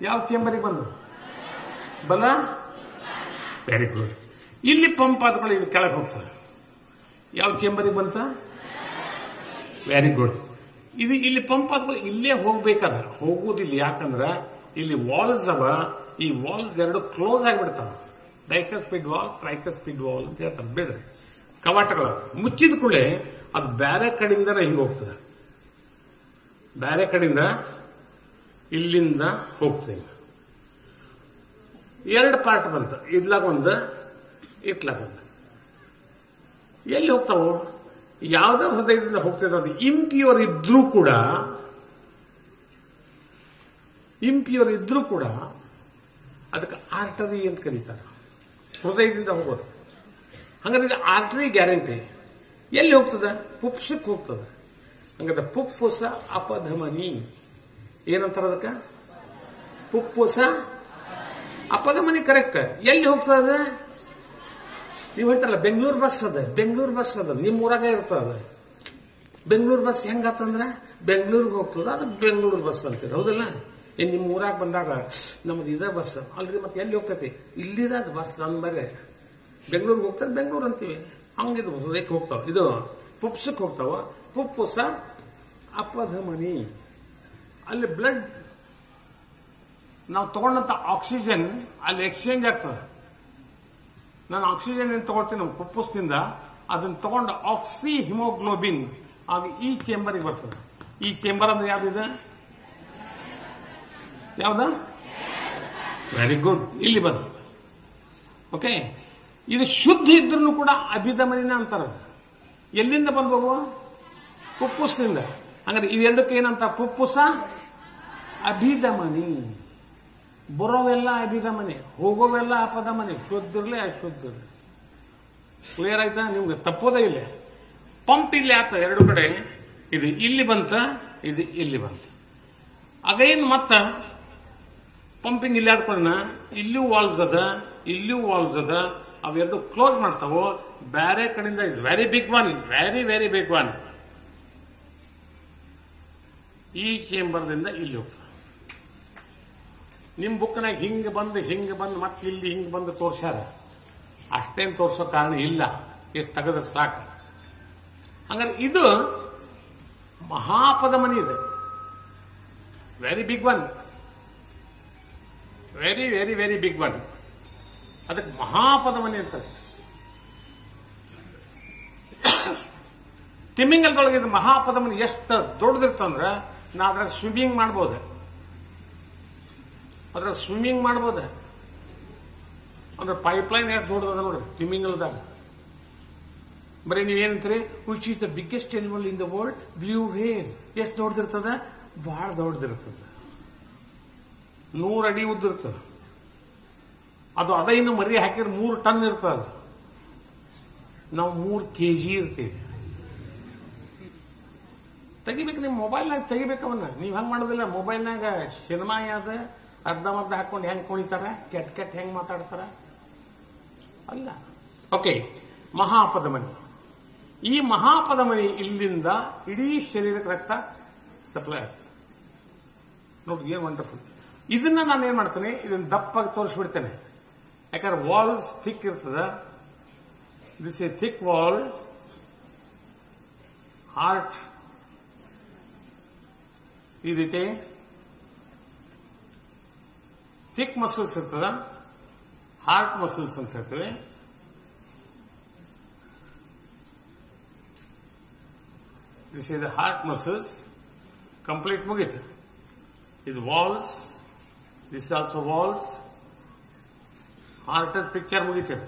ಯಾವ ಚೇಂಬರಿಗೆ ಬಂದು? ಬಲ. Very good. ಇಲ್ಲಿ ಪಂಪ್ ಆದ್ಗಳು ಇದು ಕೆಳಗೆ ಹೋಗ್ತದೆ. ಯಾವ ಚೇಂಬರಿಗೆ ಬಂತ? Very good. ಇದು ಇಲ್ಲಿ ಪಂಪ್ ಆದ್ಗಳು ಇಲ್ಲೇ ಹೋಗ್ಬೇಕಾದ್ರೆ ಹೋಗುವುದಿಲ್ಲ, ಯಾಕಂದ್ರೆ ಇಲ್ಲಿ ವಾಲ್ಸ್ ಅವ. ಈ ವಾಲ್ಸ್ ಎರಡು ಕ್ಲೋಸ್ ಆಗಿಬಿಡ್ತಾವ. ಡೈಕಸ್ಪಿಡ್ ವಾಲ್, ಟ್ರೈಕಸ್ಪಿಡ್ ವಾಲ್ ಅಂತ ಹೇಳ್ತಾರೆ. ಬೇಡ್ರಿ, ಕವಾಟಗಳು ಮುಚ್ಚಿದ ಕೂಡಲೇ ಅದು ಬೇರೆ ಕಡೆಯಿಂದ ಹಿಂಗೆ ಹೋಗ್ತದೆ, ಬೇರೆ ಕಡೆಯಿಂದ ಇಲ್ಲಿಂದ ಹೋಗ್ತದೆ. 2 ಪಾರ್ಟ್ ಬಂತ, ಇದ್ಲಾಗೊಂದು, ಇಟ್ಲಾಗೊಂದು. ಎಲ್ಲಿ ಹೋಗ್ತಾವು? ಯಾವುದೋ ಹೃದಯದಿಂದ ಹೋಗ್ತದೆ. ಅದು ಇಂಪ್ಯೂರ್ ಇದ್ರೂ ಕೂಡ ಅದಕ್ಕೆ ಆರ್ಟರಿ ಅಂತ ಕರೀತಾರೆ, ಹೃದಯದಿಂದ ಹೋಗೋದು. ಹಂಗಾದ್ರೆ ಆರ್ಟರಿ ಗ್ಯಾರಂಟಿ. ಎಲ್ಲಿ ಹೋಗ್ತದೆ? ಪುಪ್ಸಕ್ಕೆ ಹೋಗ್ತದೆ. ಹಂಗಾದ್ರೆ ಪುಪ್ಪುಸ ಅಪಧಮನಿ ಏನಂತಾರ ಅದಕ್ಕೆ? ಪುಪ್ಪುಸ ಅಪಧಮನಿ. ಕರೆಕ್ಟ್. ಎಲ್ಲಿ ಹೋಗ್ತದೆ? ನೀವು ಹೇಳ್ತಾರಲ್ಲ ಬೆಂಗಳೂರು ಬಸ್ ಅದ, ನಿಮ್ಮ ಊರಾಗ ಇರ್ತದೆ. ಬೆಂಗಳೂರು ಬಸ್ ಹೆಂಗತ್ತಂದ್ರೆ ಬೆಂಗಳೂರಿಗೆ ಹೋಗ್ತದ, ಅದು ಬೆಂಗಳೂರು ಬಸ್ ಅಂತೀರ, ಹೌದಲ್ಲ? ನಿಮ್ಮ ಊರಾಗ ಬಂದಾಗ ನಮ್ದು ಇದ ಬಸ್ ಅಲ್ರಿ, ಮತ್ತೆ ಎಲ್ಲಿ ಹೋಗ್ತೈತಿ? ಇಲ್ಲಿದ ಬಸ್ ಅಂದ್ಮೇಲೆ ಬೆಂಗಳೂರಿಗೆ ಹೋಗ್ತಾರೆ, ಬೆಂಗಳೂರು ಅಂತೀವಿ. ಹಂಗಿದು ಹೃದಯಕ್ಕೆ ಹೋಗ್ತಾವ, ಇದು ಪುಪ್ಸಕ್ಕೆ ಹೋಗ್ತಾವ. ಪುಪ್ಪುಸ ಅಪಧಮನಿ. ಅಲ್ಲಿ ಬ್ಲಡ್ ನಾವು ತಗೊಂಡಂತ ಆಕ್ಸಿಜನ್ ಅಲ್ಲಿ ಎಕ್ಸ್ಚೇಂಜ್ ಆಗ್ತದೆ. ನಾನು ಆಕ್ಸಿಜನ್ ಏನು ತಗೊಳ್ತೀನಿ ನಮ್ಮ ಪುಪ್ಪುಸದಿಂದ, ಅದನ್ನ ತಗೊಂಡು ಆಕ್ಸಿ ಹಿಮೋಗ್ಲೋಬಿನ್ ಆಗ ಈ ಚೇಂಬರಿಗೆ ಬರ್ತದೆ. ಈ ಚೇಂಬರ್ ಅಂದ್ರೆ ಯಾವ್ದಿದೆ? ಯಾವ್ದ? ವೆರಿ ಗುಡ್, ಇಲ್ಲಿ ಬಂತು. ಓಕೆ, ಇದು ಶುದ್ಧ ಇದ್ರೂ ಕೂಡ ಅಭಿಧಮನಿನ ಅಂತಾರೆ. ಎಲ್ಲಿಂದ ಬಂದವು? ಪುಪ್ಪುಸದಿಂದ. ಹಂಗಾರೆ ಇವೆರಡಕ್ಕೆ ಏನಂತ? ಪುಪ್ಪುಸ ಅಭಿಧಮನಿ. ಬರೋವೆಲ್ಲ ಅಭಿದ ಮನೆ, ಹೋಗೋವೆಲ್ಲ ಅಪದ ಮನೆ, ಶುದ್ಧ ಇರಲಿ ಅಶುದ್ಧ ಇರಲಿ. ಕ್ಲಿಯರ್ ಆಯ್ತಾ? ನಿಮ್ಗೆ ತಪ್ಪೋದೇ ಇಲ್ಲ. ಪಂಪ್ ಇಲ್ಲಿ ಆತ ಎರಡು ಕಡೆ, ಇದು ಇಲ್ಲಿ ಬಂತ, ಇದು ಇಲ್ಲಿ ಬಂತ. ಅಗೈನ್ ಮತ್ತ ಪಂಪಿಂಗ್ ಇಲ್ಲಿ ಆದ್ಕೊಂಡ ಇಲ್ಲೂ ವಾಲ್ವ್ಸ್ ಅದ, ಇಲ್ಲೂ ವಾಲ್ವ್ಸ್ ಅದ, ಅವೆರಡು ಕ್ಲೋಸ್ ಮಾಡ್ತಾವೋ. ಬೇರೆ ಕಡೆಯಿಂದ is very big one, very very big one. ಈ ಚೇಂಬರ್ದಿಂದ ಇಲ್ಲಿ ಹೋಗ್ತದೆ. ನಿಮ್ ಬುಕ್ನಾಗ ಹಿಂಗೆ ಬಂದು ಮತ್ತೆ ಇಲ್ಲಿ ಹಿಂಗೆ ಬಂದು ತೋರ್ಸ್ಯಾರ. ಅಷ್ಟೇನು ತೋರ್ಸೋ ಕಾರಣ ಇಲ್ಲ, ಎಷ್ಟು ತೆಗೆದ್ರೆ ಸಾಕು. ಹಂಗಾರೆ ಇದು ಮಹಾಪದ ಮನಿ ಇದೆ, very big one, very very very big one. ಅದಕ್ಕೆ ಮಹಾಪದ ಮನಿ ಅಂತಾರೆ. ತಿಮಿಂಗಲದೊಳಗೆ ಇದು ಮಹಾಪದ ಮನಿ ಎಷ್ಟು ದೊಡ್ಡದಿರ್ತಂದ್ರೆ ನಾ ಅದ್ರಾಗ ಸ್ವಿಮ್ಮಿಂಗ್ ಮಾಡ್ಬೋದು, ಅದ್ರಾಗ ಸ್ವಿಮ್ಮಿಂಗ್ ಮಾಡ್ಬೋದ. ಅಂದ್ರೆ ಪೈಪ್ಲೈನ್ ಎಷ್ಟು ದೊಡ್ಡದ ನೋಡ್ರಿ ತಿಮಿಂಗಲದಾಗ. ಬರೀ ನೀವೇನಂತೀರಿ, which is the biggest animal in the world? Blue whale. ಎಷ್ಟು ದೊಡ್ಡದಿರ್ತದ? ಬಹಳ ದೊಡ್ಡದಿರ್ತದ, 100 ಅಡಿ ಉದ್ದಿರ್ತದ. ಅದು ಅದ ಇನ್ನು ಮರಿ ಹಾಕಿದ್ರೆ 3 ಟನ್ ಇರ್ತದ. ನಾವು 3 kg ಇರ್ತೀವಿ. ತೆಗಿಬೇಕು, ನಿಮ್ಮ ಮೊಬೈಲ್ನಾಗ ತೆಗಿಬೇಕವನ್ನ. ನೀವು ಹಂಗೆ ಮಾಡೋದಿಲ್ಲ. ಮೊಬೈಲ್ನಾಗ ಸಿನಿಮಾ ಯಾವ್ದ ಅರ್ಧ ಹಾಕೊಂಡು ಹೆಂಗ್ ಕುಣಿತಾರ, ಕೆಟ್ಟ ಹೆಂಗ್ ಮಾತಾಡ್ತಾರ ಅಲ್ಲ. ಓಕೆ, ಮಹಾಪದ ಮನಿ. ಈ ಮಹಾಪದ ಮನಿ ಇಲ್ಲಿಂದ ಇಡೀ ಶರೀರಕ್ಕೆ ರಕ್ತ ಸಪ್ಲೈ ಆಗ್ತದೆ. ನೋಡಿ ಏನ್ ವಂಡರ್ಫುಲ್. ಇದನ್ನ ನಾನು ಏನ್ ಮಾಡ್ತೇನೆ, ಇದನ್ನ ದಪ್ಪಾಗಿ ತೋರಿಸ್ಬಿಡ್ತೇನೆ. ಯಾಕಂದ್ರೆ ವಾಲ್ಸ್ ಥಿಕ್ ಇರ್ತದ. This a thick wall. Heart ಈ ರೀತಿ ಥಿಕ್ ಮಸಲ್ಸ್ ಇರ್ತದ, ಹಾರ್ಟ್ ಮಸಲ್ಸ್ ಅಂತ ಹೇಳ್ತೇವೆ. This is the heart muscles. Complete ಮುಗೀತು. ಇದು walls, this also walls. Heart picture ಮುಗೀತದೆ.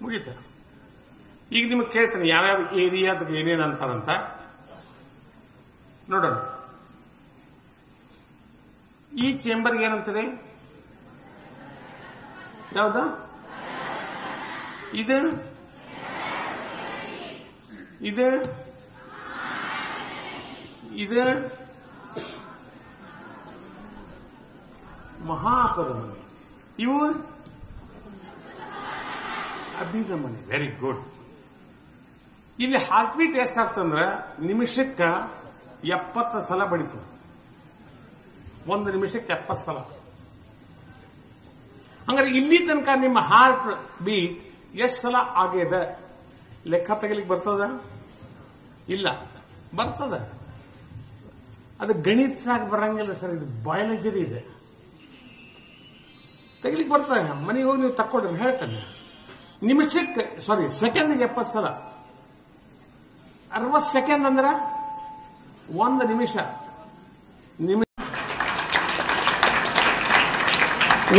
ಮುಗೀತ. ಈಗ ನಿಮಗೆ ಕೇಳ್ತೇನೆ ಯಾವ್ಯಾವ ಏರಿಯಾದ ಏನೇನು ಅಂತಾರಂತ ನೋಡೋಣ. ಈ ಚೇಂಬರ್ಗೆ ಏನಂತಾರೆ? ಯಾವ್ದ ಇದು? ಇದು ಇದು ಮಹಾಪದ ಮನೆ. ಇವು ಅಭಿದ ಮನೆ. Very good. ಇಲ್ಲಿ ಹಾರ್ಟ್ ಬೀಟ್ ಎಷ್ಟಾಗ್ತಂದ್ರೆ ನಿಮಿಷಕ್ಕೆ 70 ಸಲ ಬಡಿತದೆ. 1 ನಿಮಿಷಕ್ಕೆ 70 ಸಲ. ಹಂಗಾರೆ ಇಲ್ಲಿ ತನಕ ನಿಮ್ಮ ಹಾರ್ಟ್ ಬೀಟ್ ಎಷ್ಟು ಸಲ ಆಗ್ಯದ ಲೆಕ್ಕ ತೆಗಿಲಿಕ್ಕೆ ಬರ್ತದ? ಇಲ್ಲ, ಬರ್ತದ. ಅದು ಗಣಿತದಾಗ ಬರಂಗಿಲ್ಲ ಸರ್, ಇದು ಬಯಾಲಜಿ ಇದೆ. ತೆಗಿಲಿಕ್ಕೆ ಬರ್ತದೆ. ಮನೆಗೆ ಹೋಗಿ ನೀವು ತಕ್ಕೊಡ್ರಿ, ಹೇಳ್ತಾನೆ. ನಿಮಿಷಕ್ಕೆ ಸೆಕೆಂಡ್ಗೆ 70 ಸಲ. 60 ಸೆಕೆಂಡ್ ಅಂದ್ರೆ 1 ನಿಮಿಷ.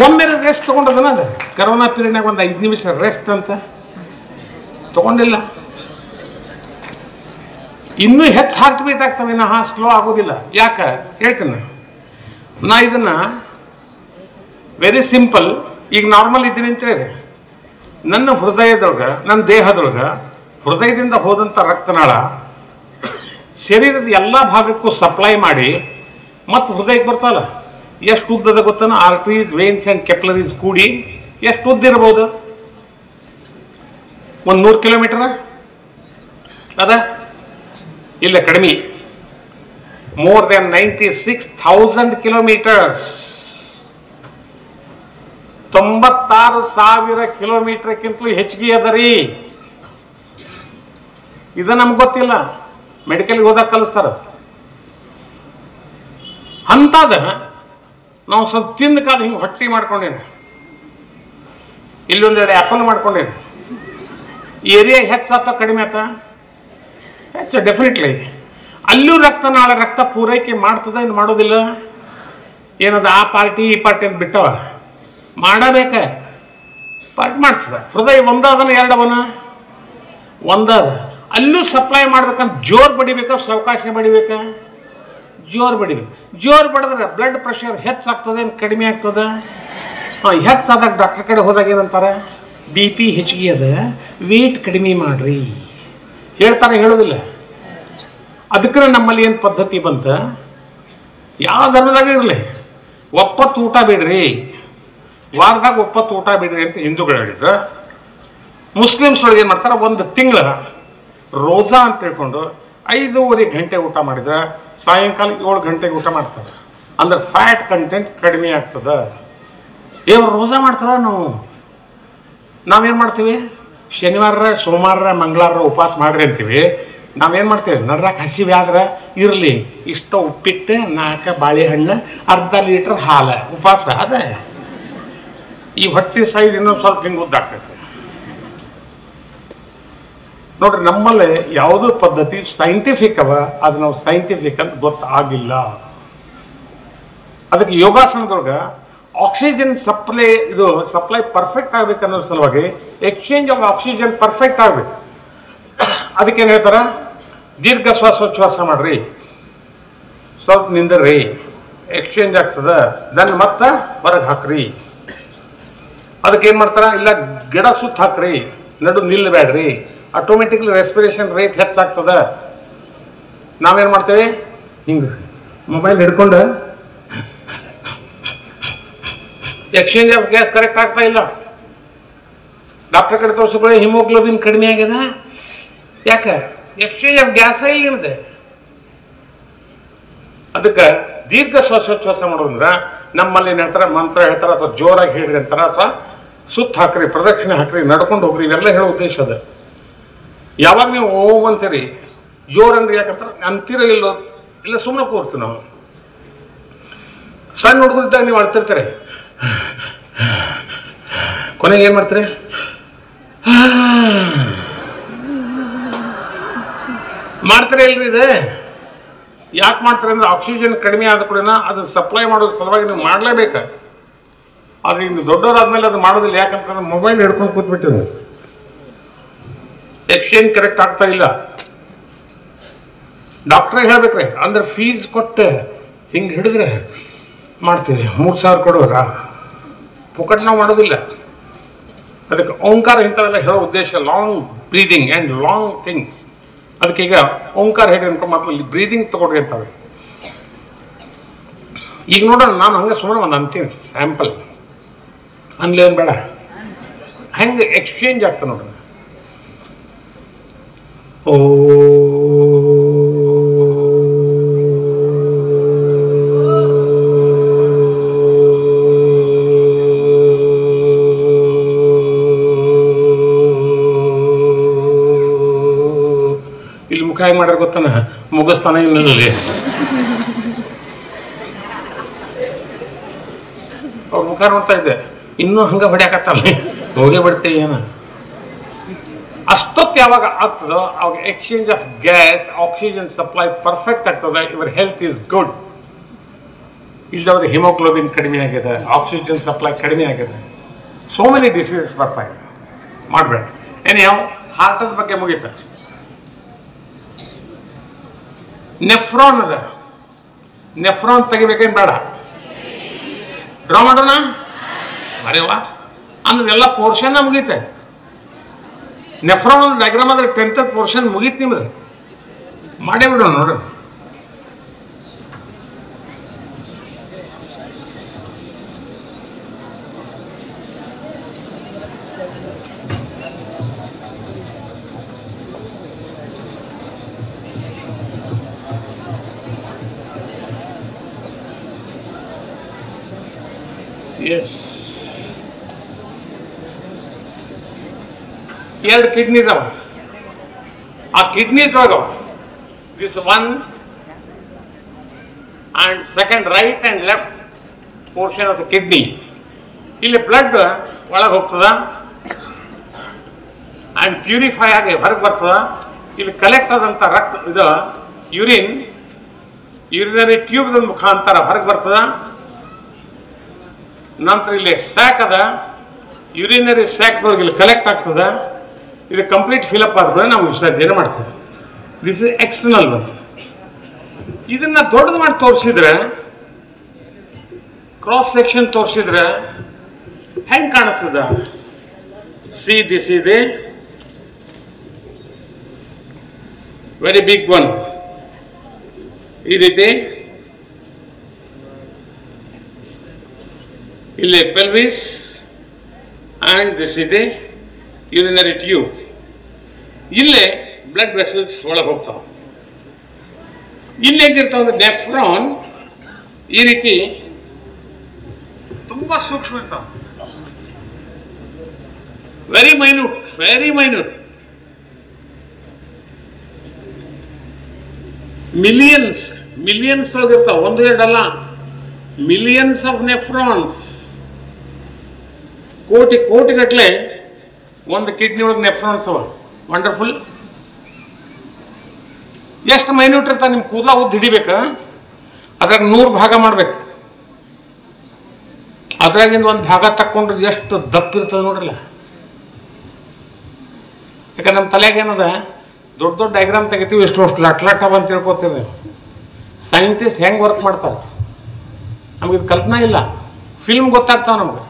ಒಮ್ಮೆ ರೆಸ್ಟ್ ತಗೊಂಡದನ. ಅದು ಕರೋನಾ ಪೀರಿಯಡ್ನಾಗ ಒಂದು 5 ನಿಮಿಷ ರೆಸ್ಟ್ ಅಂತ ತಗೊಂಡಿಲ್ಲ. ಇನ್ನೂ ಹೆಚ್ಚು ಹಾರ್ಟ್ ಬೀಟ್ ಆಗ್ತವೆ, ಸ್ಲೋ ಆಗೋದಿಲ್ಲ. ಯಾಕೆ ಹೇಳ್ತೇನೆ ನಾ ಇದನ್ನ. Very simple. ಈಗ ನಾರ್ಮಲ್ ಇದ್ದೀನಿ ಅಂತ ಹೇಳಿದೆ. ನನ್ನ ಹೃದಯದೊಳಗ, ನನ್ನ ದೇಹದೊಳಗ ಹೃದಯದಿಂದ ಹೋದಂಥ ರಕ್ತನಾಳ ಶರೀರದ ಎಲ್ಲ ಭಾಗಕ್ಕೂ ಸಪ್ಲೈ ಮಾಡಿ ಮತ್ತು ಹೃದಯಕ್ಕೆ ಬರ್ತಾವಲ್ಲ. ಎಷ್ಟು ಉದ್ದದ ಗೊತ್ತಾನ? ಆರ್ಟರೀಸ್, ವೇನ್ಸ್ ಅಂಡ್ ಕೆಪ್ಲರೀಸ್ ಕೂಡಿ ಎಷ್ಟು ಉದ್ದ ಇರಬಹುದು? 100 ಕಿಲೋಮೀಟರ್ ಅದ? ಇಲ್ಲ, ಕಡಿಮೆ. More than 96,000 kilometres. 96,000 ಕಿಲೋಮೀಟರ್ಕ್ಕಿಂತಲೂ ಹೆಚ್ಚಿಗೆ ಅದ ರೀ. ಇದು ನಮ್ಗೆ ಗೊತ್ತಿಲ್ಲ, ಮೆಡಿಕಲ್ಗೆ ಹೋದಾಗ ಕಲಿಸ್ತಾರ. ಅಂತದ ನಾವು ಸ್ವಲ್ಪ ತಿಂದ ಕಾಲ ಹಿಂಗೆ ಹೊಟ್ಟಿ ಮಾಡ್ಕೊಂಡೇನೆ. ಇಲ್ಲೊಂದೆರಡು ಆ್ಯಪಲ್ ಮಾಡ್ಕೊಂಡೇನೆ. ಏರಿಯಾ ಹೆಚ್ಚಾತ ಕಡಿಮೆ ಆತ? ಹೆಚ್ಚು, ಡೆಫಿನೆಟ್ಲಿ. ಅಲ್ಲೂ ರಕ್ತ ಪೂರೈಕೆ ಮಾಡ್ತದ, ಏನು ಮಾಡೋದಿಲ್ಲ? ಏನದ ಆ ಪಾರ್ಟಿ ಈ ಪಾರ್ಟಿ ಅಂತ ಬಿಟ್ಟವ ಮಾಡಬೇಕ. ಪಾರ್ಟ್ ಮಾಡ್ತದೆ. ಹೃದಯ ಒಂದಾದನ ಎರಡವನ ಒಂದಾದ, ಅಲ್ಲೂ ಸಪ್ಲೈ ಮಾಡ್ಬೇಕಂತ ಜೋರು ಬಡಿಬೇಕಾ ಸಾವಕಾಶ ಬಡಿಬೇಕಾ? ಜೋರು ಬಡಿಬೇಕು. ಜೋರು ಬಡಿದ್ರೆ ಬ್ಲಡ್ ಪ್ರೆಷರ್ ಹೆಚ್ಚಾಗ್ತದೆ ಕಡಿಮೆ ಆಗ್ತದೆ? ಹೆಚ್ಚಾದಾಗ ಡಾಕ್ಟರ್ ಕಡೆ ಹೋದಾಗ ಏನಂತಾರೆ, ಬಿ ಪಿ ಹೆಚ್ಚಿಗೆ ಅದ, ವೇಟ್ ಕಡಿಮೆ ಮಾಡ್ರಿ ಹೇಳ್ತಾರೆ, ಹೇಳೋದಿಲ್ಲ? ಅದಕ್ಕೆ ನಮ್ಮಲ್ಲಿ ಏನು ಪದ್ಧತಿ ಬಂತ, ಯಾವ ಧರ್ಮದಾಗ ಇರಲಿ ಒಪ್ಪತ್ತು ಊಟ ಬಿಡ್ರಿ, ವಾರದಾಗ ಒಪ್ಪತ್ತು ಊಟ ಬಿಡ್ರಿ ಅಂತ ಹಿಂದೂಗಳು ಹೇಳಿದ್ರು. ಮುಸ್ಲಿಮ್ಸ್ ಒಳಗೆ ಏನು ಮಾಡ್ತಾರೆ, ಒಂದು ತಿಂಗಳ ರೋಜಾ ಅಂತ ತಿಳ್ಕೊಂಡು 5:30 ಗಂಟೆ ಊಟ ಮಾಡಿದ್ರೆ ಸಾಯಂಕಾಲ 7 ಗಂಟೆಗೆ ಊಟ ಮಾಡ್ತಾರೆ. ಅಂದ್ರೆ ಫ್ಯಾಟ್ ಕಂಟೆಂಟ್ ಕಡಿಮೆ ಆಗ್ತದೆ. ಇವ್ರು ರೋಜಾ ಮಾಡ್ತಾರ, ನಾವೇನು ಮಾಡ್ತೀವಿ, ಶನಿವಾರ ಸೋಮವಾರ ಮಂಗಳವಾರ ಉಪವಾಸ ಮಾಡ್ರಿ ಅಂತೀವಿ. ನಾವೇನು ಮಾಡ್ತೀವಿ, ನಡ್ರಾಕ ಹಸಿವೆ ಆದ್ರೆ ಇರಲಿ ಇಷ್ಟ ಉಪ್ಪಿಟ್ಟು 4 ಬಾಳೆಹಣ್ಣು ಅರ್ಧ ಲೀಟ್ರ್ ಹಾಲು ಉಪವಾಸ ಅದೇ. ಈ ಹೊಟ್ಟೆ ಸೈಜ್ ಇನ್ನೊಂದು ಸ್ವಲ್ಪ ಹಿಂಗೆ ಉದ್ದಾಗ್ತೈತೆ ನೋಡ್ರಿ. ನಮ್ಮಲ್ಲಿ ಯಾವುದೋ ಪದ್ಧತಿ ಸೈಂಟಿಫಿಕ್ ಅವ, ಅದು ನಾವು ಸೈಂಟಿಫಿಕ್ ಅಂತ ಗೊತ್ತಾಗಿಲ್ಲ. ಅದಕ್ಕೆ ಯೋಗಾಸನದೊಳಗ ಆಕ್ಸಿಜನ್ ಸಪ್ಲೈ ಪರ್ಫೆಕ್ಟ್ ಆಗ್ಬೇಕನ್ನೋ ಸಲುವಾಗಿ ಎಕ್ಸ್ಚೇಂಜ್ ಆಫ್ ಆಕ್ಸಿಜನ್ ಪರ್ಫೆಕ್ಟ್ ಆಗ್ಬೇಕು. ಅದಕ್ಕೇನು ಹೇಳ್ತಾರ, ದೀರ್ಘ ಶ್ವಾಸೋಚ್ಛ್ವಾಸ ಮಾಡ್ರಿ, ಸ್ವಲ್ಪ ನಿಂದ್ರಿ, ಎಕ್ಸ್ಚೇಂಜ್ ಆಗ್ತದ, ದನ್ ಮತ್ತೆ ಹೊರಗೆ ಹಾಕ್ರಿ. ಅದಕ್ಕೇನು ಮಾಡ್ತಾರ, ಇಲ್ಲ ಗಿಡ ಸುತ್ತ ಹಾಕ್ರಿ, ನಡು ನಿಲ್ಲಬೇಡ್ರಿ, ಆಟೋಮೆಟಿಕ್ಲಿ ರೆಸ್ಪಿರೇಷನ್ ರೇಟ್ ಹೆಚ್ಚಾಗ್ತದ. ನಾವೇನು ಮಾಡ್ತೇವೆ, ಹಿಂಗೆ ಮೊಬೈಲ್ ಹಿಡ್ಕೊಂಡು ಎಕ್ಸ್ಚೇಂಜ್ ಆಫ್ ಗ್ಯಾಸ್ ಕರೆಕ್ಟ್ ಆಗ್ತಾ ಇಲ್ಲ. ಡಾಕ್ಟರ್ ಕಡೆ ತೋರಿಸ್ಕೊಳ್ಳಿ, ಹಿಮೋಗ್ಲೋಬಿನ್ ಕಡಿಮೆ ಆಗ್ಯದ. ಯಾಕೆ? ಎಕ್ಸ್ಚೇಂಜ್ ಆಫ್ ಗ್ಯಾಸ್ ಇಲ್ಲಿದೆ. ಅದಕ್ಕೆ ದೀರ್ಘ ಶ್ವಾಸೋಚ್ಛ್ವಾಸ ಮಾಡೋದಂದ್ರೆ ನಮ್ಮಲ್ಲಿ ಏನು ಹೇಳ್ತಾರೆ, ಮಂತ್ರ ಹೇಳ್ತಾರೆ, ಅಥವಾ ಜೋರಾಗಿ ಹೇಳ್ರಿ ಅಂತಾರೆ, ಅಥವಾ ಸುತ್ತ ಹಾಕ್ರಿ, ಪ್ರದಕ್ಷಿಣೆ ಹಾಕ್ರಿ, ನಡ್ಕೊಂಡು ಹೋಗ್ರಿ, ಇವೆಲ್ಲ ಹೇಳೋ ಉದ್ದೇಶ ಅದ. ಯಾವಾಗ ನೀವು ಓಂ ಅಂತೀರಿ, ಜೋರಂದ್ರೆ ಯಾಕಂತಾರೆ ಅಂತೀರ ಇಲ್ಲೋ, ಇಲ್ಲ ಸುಮ್ಮನೆ ಕೂರ್ತೀವಿ ನಾವು. ಸಣ್ಣ ಹುಡುಗರಿದ್ದಾಗ ನೀವು ಅಳ್ತಿರ್ತಾರೆ, ಕೊನೆಗೆ ಏನು ಮಾಡ್ತಾರೆ, ಮಾಡ್ತಾರೆ ಇಲ್ರಿ. ಇದೆ ಯಾಕೆ ಮಾಡ್ತಾರೆ ಅಂದ್ರೆ ಆಕ್ಸಿಜನ್ ಕಡಿಮೆ ಆದ ಕೂಡ ಅದು ಸಪ್ಲೈ ಮಾಡೋದ್ರ ಸಲುವಾಗಿ ನೀವು ಮಾಡಲೇಬೇಕ. ಅದು ಇನ್ನು ದೊಡ್ಡವರಾದ್ಮೇಲೆ ಅದು ಮಾಡೋದಿಲ್ಲ. ಯಾಕಂತಂದ್ರೆ ಮೊಬೈಲ್ ಹಿಡ್ಕೊಂಡು ಕೂತ್ಬಿಟ್ಟಿವಿ, ಎಕ್ಸ್ಚೇಂಜ್ ಕರೆಕ್ಟ್ ಆಗ್ತಾ ಇಲ್ಲ. ಡಾಕ್ಟ್ರೇ ಹೇಳ್ಬೇಕ್ರಿ, ಅಂದ್ರೆ ಫೀಸ್ ಕೊಟ್ಟು ಹಿಂಗೆ ಹಿಡಿದ್ರೆ ಮಾಡ್ತೀವಿ. 3,000 ಕೊಡೋರ ಪುಕಟ್ ನಾವು ಮಾಡೋದಿಲ್ಲ. ಅದಕ್ಕೆ ಓಂಕಾರ ಇಂಥವೆಲ್ಲ ಹೇಳೋ ಉದ್ದೇಶ, long breathing and long things. ಅದಕ್ಕೆ ಈಗ ಓಂಕಾರ ಹೇಳಿ ಅನ್ಕೊಂಡು ಮೊದಲು ಬ್ರೀದಿಂಗ್ ತಗೊಳ್ರಿ ಅಂತವೆ. ಈಗ ನೋಡೋಣ, ನಾನು ಹಂಗೆ ಸುಮ್ಮನೆ ಒಂದು ಅಂತೀನಿ ಸ್ಯಾಂಪಲ್, ಅನ್ಲೇನು ಬೇಡ, ಹೆಂಗೆ ಎಕ್ಸ್ಚೇಂಜ್ ಆಗ್ತದೆ ನೋಡ್ರಿ. ಓ ಇಲ್ಲಿ ಮುಖ ಹೆಂಗೆ ಮಾಡ್ಯಾರ ಗೊತ್ತಾನ, ಮುಗಿಸ್ತಾನೆ ಇನ್ನೊಂದು ಅವ್ರ ಮುಖ ನೋಡ್ತಾ ಇದ್ದೆ, ಇನ್ನೂ ಹಂಗೆ ಹೊಡ್ಯಾಕತ್ತಲ್ಲ, ಹೋಗೇ ಬಿಡ್ತೇವೆ ಏನ. ಅಷ್ಟೊತ್ತು ಯಾವಾಗ ಆಗ್ತದೋ ಅವಾಗ exchange of gas, oxygen supply perfect ಆಗ್ತದೆ, ಇವರ್ ಹೆಲ್ತ್ ಈಸ್ ಗುಡ್. ಇಲ್ಲದ್ರೆ ಹಿಮೋಗ್ಲೋಬಿನ್ ಕಡಿಮೆ ಆಗಿದೆ, ಆಕ್ಸಿಜನ್ ಸಪ್ಲೈ ಕಡಿಮೆ ಆಗಿದೆ, ಸೋ ಮೆನಿ ಡಿಸೀಸಸ್ ಬರ್ತಾ ಇದೆ. ಮಾಡಬೇಡ. ಏನ್ಯಾವ ಹಾರ್ಟದ ಬಗ್ಗೆ ಮುಗೀತ. ನೆಫ್ರಾನ್ ಅದ, ನೆಫ್ರಾನ್ ತೆಗಿಬೇಕೇನು ಬೇಡ, ಡ್ರಾ ಮಾಡೋಣ ಅರೇವಾ ಅಂದ್ರೆ ಎಲ್ಲ ಪೋರ್ಷನ್ನ ಮುಗೀತೆ. ನೆಫ್ರಾನ್ ಒಂದು ಡಯಾಗ್ರಾಮ್ ಆದರೆ 10th ಪೋರ್ಷನ್ ಮುಗೀತು ನಿಮ್ದು, ಮಾಡೇ ಬಿಡೋಣ ನೋಡೋಣ. ಎಸ್, 2 ಕಿಡ್ನೀಸ್ ಅವ. ಆ ಕಿಡ್ನೀಸ್ ಒಳಗವ this 1 and 2nd right and left portion of the kidney. ಇಲ್ಲಿ ಬ್ಲಡ್ ಒಳಗೆ ಹೋಗ್ತದ ಆ್ಯಂಡ್ ಪ್ಯೂರಿಫೈ ಆಗಿ ಹೊರಗೆ ಬರ್ತದ. ಇಲ್ಲಿ ಕಲೆಕ್ಟ್ ಆದಂಥ ರಕ್ತ ಇದು ಯೂರಿನರಿ ಟ್ಯೂಬ್ದ ಮುಖಾಂತರ ಹೊರಗೆ ಬರ್ತದ. ನಂತರ ಇಲ್ಲಿ ಸ್ಯಾಕ್ ಅದ, ಯುರಿನರಿ ಸ್ಯಾಕ್ದೊಳಗೆ ಇಲ್ಲಿ ಕಲೆಕ್ಟ್ ಆಗ್ತದ, ಇದು ಕಂಪ್ಲೀಟ್ ಫಿಲಪ್ ಆದ ಕೂಡ ನಾವು ವಿಸರ್ಜನೆ ಮಾಡ್ತೇವೆ. ದಿಸ್ ಇಸ್ ಎಕ್ಸ್ಟರ್ನಲ್ ಬಂತು. ಇದನ್ನ ದೊಡ್ಡದು ಮಾಡಿ ತೋರಿಸಿದ್ರೆ, ಕ್ರಾಸ್ ಸೆಕ್ಷನ್ ತೋರಿಸಿದ್ರೆ ಹೆಂಗ್ ಕಾಣಿಸ್ತದ? See this is a very big one. ಈ ರೀತಿ ಇಲ್ಲಿ pelvis and this is the urinary tube. ಇಲ್ಲೇ ಬ್ಲಡ್ ವೆಸಲ್ಸ್ ಒಳಗೆ ಹೋಗ್ತಾವೆ. ಇಲ್ಲಿ ಹೆಂಗಿರ್ತಾವ ಅಂದ್ರೆ ನೆಫ್ರಾನ್ ಈ ರೀತಿ ತುಂಬಾ ಸೂಕ್ಷ್ಮ ಇರ್ತಾವ, ವೆರಿ ಮೈನ್ಯೂಟ್. ಮಿಲಿಯನ್ಸ್ ಒಳಗೆ ಇರ್ತಾವ, ಒಂದು ಎರಡಲ್ಲ, ಮಿಲಿಯನ್ಸ್ ಆಫ್ ನೆಫ್ರಾನ್ಸ್. ಕೋಟಿ ಗಟ್ಟಲೆ ಒಂದು ಕಿಡ್ನಿ ಒಳಗೆ ನೆಫ್ರಾನ್ಸ್ ಅವ. ವಂಡರ್ಫುಲ್. ಎಷ್ಟು ಮೈನ್ಯೂಟ್ ಇರ್ತಾವ, ನಿಮ್ ಕೂದಲ ಉದ್ದ ಹಿಡಿಬೇಕ, ಅದ್ರಾಗ 100 ಭಾಗ ಮಾಡ್ಬೇಕು. ಅದ್ರಾಗಿಂದ ಒಂದು ಭಾಗ ತಕ್ಕೊಂಡ್ರೆ ಎಷ್ಟು ದಪ್ಪ ಇರ್ತದೆ ನೋಡ್ರಲ್ಲ. ಯಾಕಂದ್ರೆ ನಮ್ಮ ತಲೆಗೆ ಏನದ, ದೊಡ್ಡ ಡಯಾಗ್ರಾಮ್ ತೆಗಿತೀವಿ, ಎಷ್ಟು ಲಟ್ ಅವ ಅಂತ ತಿಳ್ಕೊತೀವಿ. ಸೈಂಟಿಸ್ಟ್ ಹೆಂಗೆ ವರ್ಕ್ ಮಾಡ್ತಾರೆ ನಮಗಿದು ಕಲ್ಪನಾ ಇಲ್ಲ. ಫಿಲ್ಮ್ ಗೊತ್ತಾಗ್ತಾವ ನಮ್ಗೆ,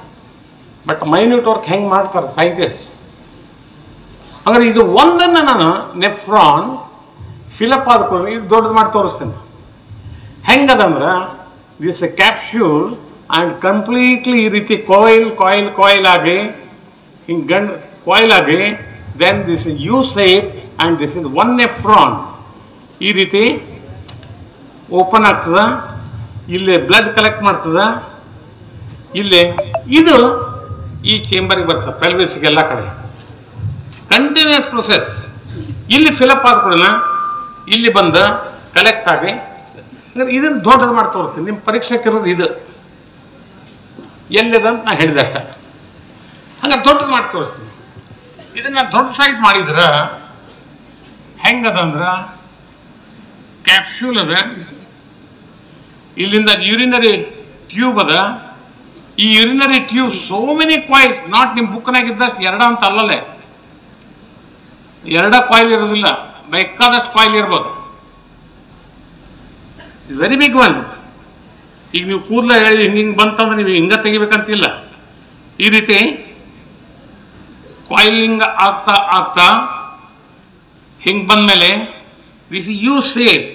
ಬಟ್ ಮೈನ್ಯೂಟ್ ವರ್ಕ್ ಹೆಂಗೆ ಮಾಡ್ತಾರೆ ಸೈಂಟಿಸ್ಟ್. ಅಂದ್ರೆ ಇದು ಒಂದನ್ನು ನಾನು ನೆಫ್ರಾನ್ ಫಿಲಪ್ ಆದ್ಕೊಂಡು ಇದು ದೊಡ್ಡದು ಮಾಡಿ ತೋರಿಸ್ತೇನೆ. ಹೆಂಗದಂದ್ರೆ this a capsule and completely ಈ ರೀತಿ ಕಾಯಿಲ್ ಆಗಿ ಹಿಂಗೆ ಕಾಯಿಲ್ ಆಗಿ, then this is U shape and this is one nephron ಈ ರೀತಿ ಓಪನ್ ಆಗ್ತದ. ಇಲ್ಲಿ ಬ್ಲಡ್ ಕಲೆಕ್ಟ್ ಮಾಡ್ತದ. ಇಲ್ಲಿ ಇದು ಈ ಚೇಂಬರ್ಗೆ ಬರ್ತದೆ, ಪೆಲ್ವಿಸ್ಗೆಲ್ಲ ಕಡೆ ಕಂಟಿನ್ಯೂಸ್ ಪ್ರೊಸೆಸ್. ಇಲ್ಲಿ ಫಿಲಪ್ ಆದ ಕೂಡ ಇಲ್ಲಿ ಬಂದ ಕಲೆಕ್ಟ್ ಆಗಿ ಇದನ್ನು ದೊಡ್ಡದು ಮಾಡಿ ತೋರಿಸ್ತೀನಿ. ನಿಮ್ಮ ಪರೀಕ್ಷೆಗೆ ಇರೋದು ಇದು ಎಲ್ಲಿದಂತ ನಾ ಹೇಳಿದೆ ಅಷ್ಟ. ಹಂಗೆ ದೊಡ್ಡದು ಮಾಡಿ ತೋರಿಸ್ತೀನಿ. ಇದನ್ನ ದೊಡ್ಡ ಸೈಜ್ ಮಾಡಿದ್ರ ಹೆಂಗದಂದ್ರ ಕ್ಯಾಪ್ಸ್ಯೂಲ್ ಅದ, ಇಲ್ಲಿಂದ ಯೂರಿನರಿ ಟ್ಯೂಬ್ ಅದ. ಈ urinary tube so many coils, not ನಿಮ್ಮ ಬುಕ್ನಾಗಿದ್ದಷ್ಟು ಎರಡ ಅಂತ ಅಲ್ಲಲ್ಲೇ, ಎರಡ ಕಾಯಿಲ್ ಇರೋದಿಲ್ಲ, ಬೇಕಾದಷ್ಟು ಕಾಯಿಲ್ ಇರ್ಬೋದು. Very big one. ಈಗ ನೀವು ಕೂದಲ ಹೇಳಿ ಹಿಂಗೆ ಬಂತಂದ್ರೆ ನೀವು ಹಿಂಗ ತೆಗಿಬೇಕಂತಿಲ್ಲ. ಈ ರೀತಿ ಕಾಯಿಲಿಂಗ್ ಆಗ್ತಾ ಹಿಂಗೆ ಬಂದ್ಮೇಲೆ this U shape.